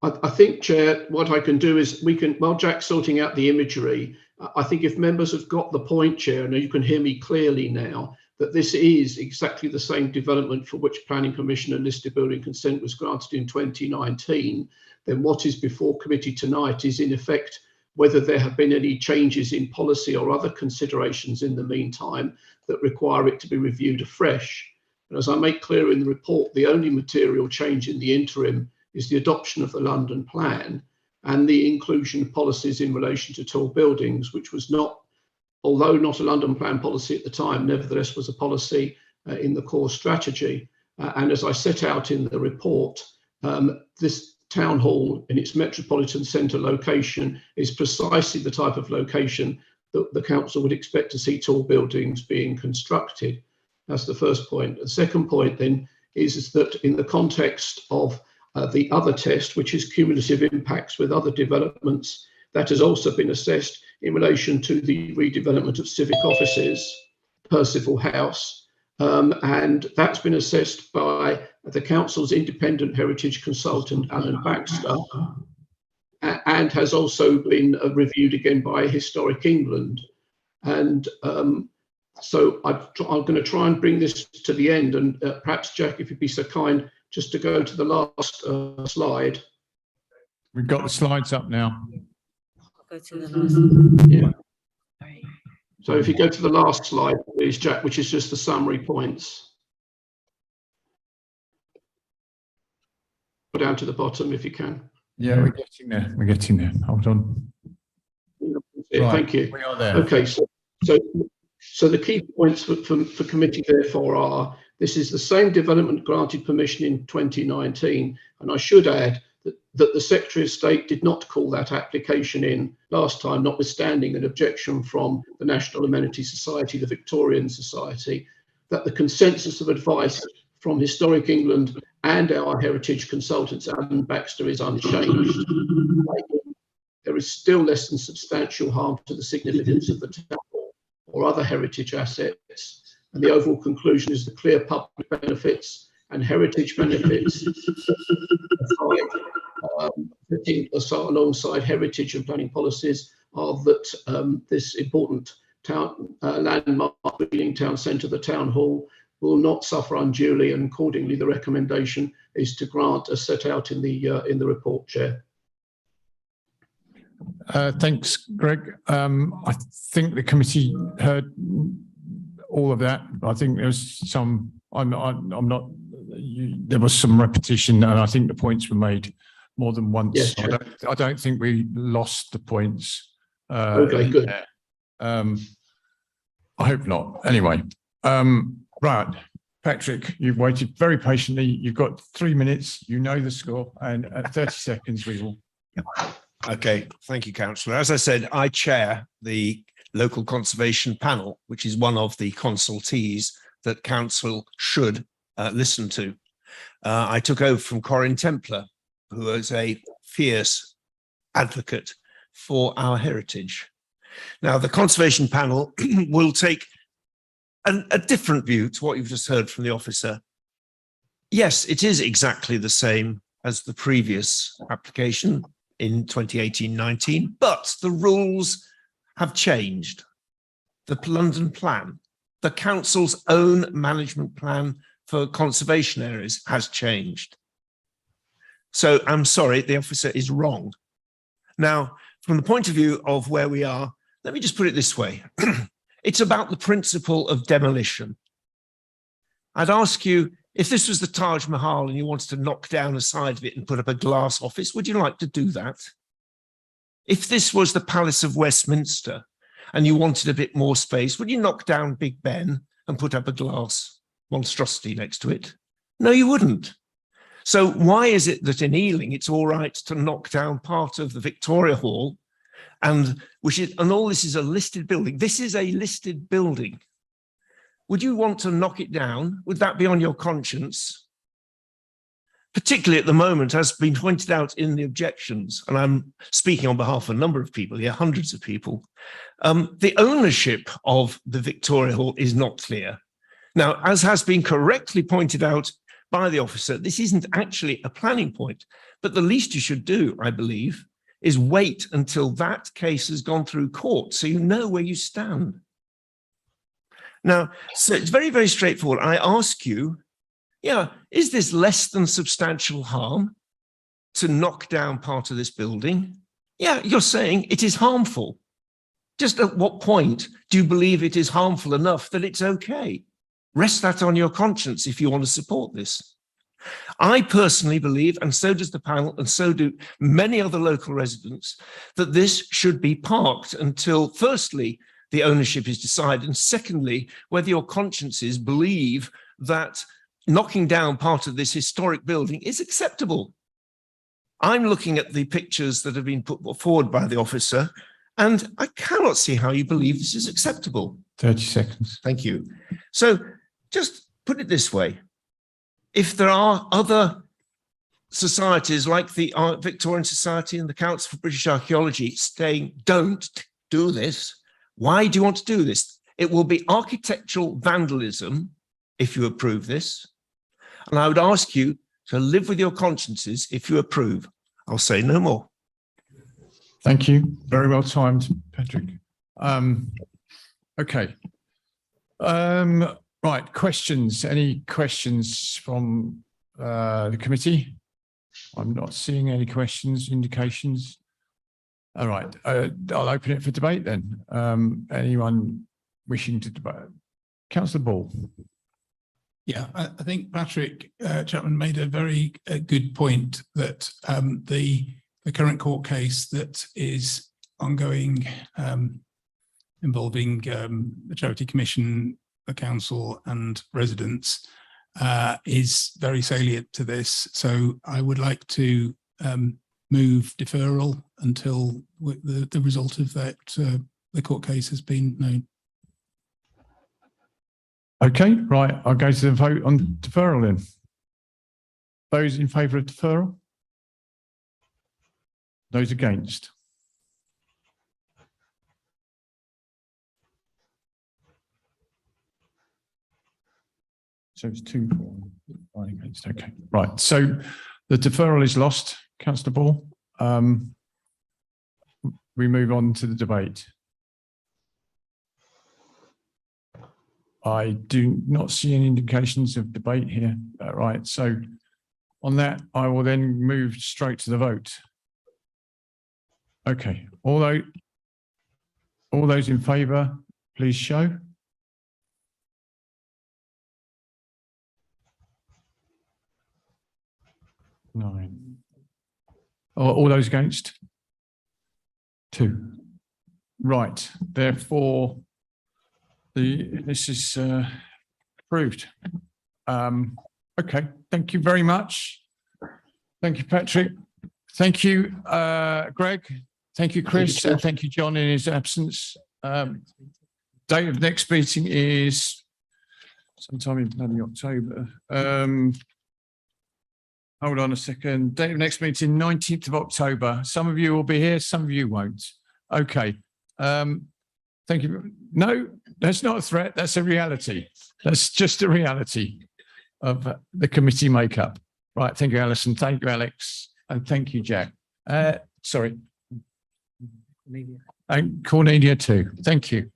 I think, Chair, what I can do is while Jack's sorting out the imagery, I think if members have got the point, Chair, and you can hear me clearly now, that this is exactly the same development for which Planning Commission and listed building consent was granted in 2019, then what is before committee tonight is in effect whether there have been any changes in policy or other considerations in the meantime that require it to be reviewed afresh. And as I make clear in the report, the only material change in the interim is the adoption of the London Plan and the inclusion of policies in relation to tall buildings, which was not, although not a London Plan policy at the time, nevertheless was a policy in the core strategy. And as I set out in the report, this town hall in its metropolitan centre location is precisely the type of location that the council would expect to see tall buildings being constructed. That's the first point. The second point then is that in the context of the other test, which is cumulative impacts with other developments, that has also been assessed in relation to the redevelopment of civic offices, Percival House, and that's been assessed by the council's independent heritage consultant, Alan Baxter, and has also been reviewed again by Historic England. And so I'm going to try and bring this to the end, and perhaps, Jack, if you'd be so kind, just to go to the last slide. We've got the slides up now. I'll go to the last. Yeah. So if you go to the last slide, please, Jack, which is just the summary points. Go down to the bottom if you can. Yeah, we're getting there. We're getting there. Hold on. Right. Thank you. We are there. Okay, so the key points for committee therefore are: this is the same development granted permission in 2019, and I should add that the Secretary of State did not call that application in last time, notwithstanding an objection from the National Amenity Society, the Victorian Society, that the consensus of advice from Historic England and our heritage consultants, Alan Baxter, is unchanged. There is still less than substantial harm to the significance of the temple or other heritage assets, and the overall conclusion is the clear public benefits and heritage benefits alongside heritage and planning policies are that this important town landmark Ealing town centre, the town hall, will not suffer unduly, and accordingly the recommendation is to grant as set out in the report, Chair. Thanks, Greg. I think the committee heard all of that. I think there was some. There was some repetition, and I think the points were made more than once. Yes, I don't think we lost the points. Okay, good. there. I hope not. Anyway, right. Patrick, you've waited very patiently. You've got 3 minutes. You know the score, and at 30 seconds we will. Okay, thank you, Councillor. As I said, I chair the local conservation panel, which is one of the consultees that council should listen to. I took over from Corinne Templar, who is a fierce advocate for our heritage. Now, the conservation panel will take a different view to what you've just heard from the officer. Yes, it is exactly the same as the previous application in 2018-19, but the rules have changed. The London plan, the council's own management plan for conservation areas has changed. So I'm sorry, the officer is wrong. Now, from the point of view of where we are, let me just put it this way. It's about the principle of demolition. I'd ask you, if this was the Taj Mahal and you wanted to knock down a side of it and put up a glass office, would you like to do that? If this was the Palace of Westminster and you wanted a bit more space, would you knock down Big Ben and put up a glass monstrosity next to it? No, you wouldn't. So why is it that in Ealing it's all right to knock down part of the Victoria Hall, and all this is a listed building? This is a listed building. Would you want to knock it down? Would that be on your conscience? Particularly at the moment, as been pointed out in the objections, and I'm speaking on behalf of a number of people here, hundreds of people, the ownership of the Victoria Hall is not clear. Now, as has been correctly pointed out by the officer, this isn't actually a planning point, but the least you should do, I believe, is wait until that case has gone through court so you know where you stand. Now, so it's very, very straightforward. I ask you, is this less than substantial harm to knock down part of this building? Yeah, you're saying it is harmful. Just at what point do you believe it is harmful enough that it's okay? Rest that on your conscience if you want to support this. I personally believe, and so does the panel, and so do many other local residents, that this should be parked until, firstly, the ownership is decided, and secondly, whether your consciences believe that knocking down part of this historic building is acceptable. I'm looking at the pictures that have been put forward by the officer, and I cannot see how you believe this is acceptable. 30 seconds. Thank you. So just put it this way. If there are other societies like the Victorian Society and the Council for British Archaeology saying, don't do this, why do you want to do this? It will be architectural vandalism if you approve this. And I would ask you to live with your consciences if you approve. I'll say no more. Thank you. Very well timed, Patrick. Okay. Right, questions. Any questions from the committee? I'm not seeing any questions, indications. All right, I'll open it for debate then. Anyone wishing to debate? Councillor Ball. Yeah, I think Patrick Chapman made a very good point that the current court case that is ongoing involving the Charity Commission, the council and residents is very salient to this. So I would like to move deferral until the result of that the court case has been known. Okay, right, I'll go to the vote on deferral then. Those in favour of deferral? Those against? So it's 2 for, 1 against. Okay, right. So the deferral is lost, Councillor Ball. We move on to the debate. I do not see any indications of debate here. Right. So on that, I will then move straight to the vote. Okay. All those in favour, please show. Nine. All those against? 2. Right, therefore, this is approved. Okay, thank you very much. Thank you, Patrick. Thank you, Greg. Thank you, Chris, and thank you, John, in his absence. Date of next meeting is sometime in bloody October. Hold on a second. Date of next meeting, 19th of October. Some of you will be here, some of you won't. Okay. Thank you. No, that's not a threat. That's a reality. That's just a reality of the committee makeup. Right. Thank you, Alison. Thank you, Alex. And thank you, Jack. Sorry. And Cornelia too. Thank you.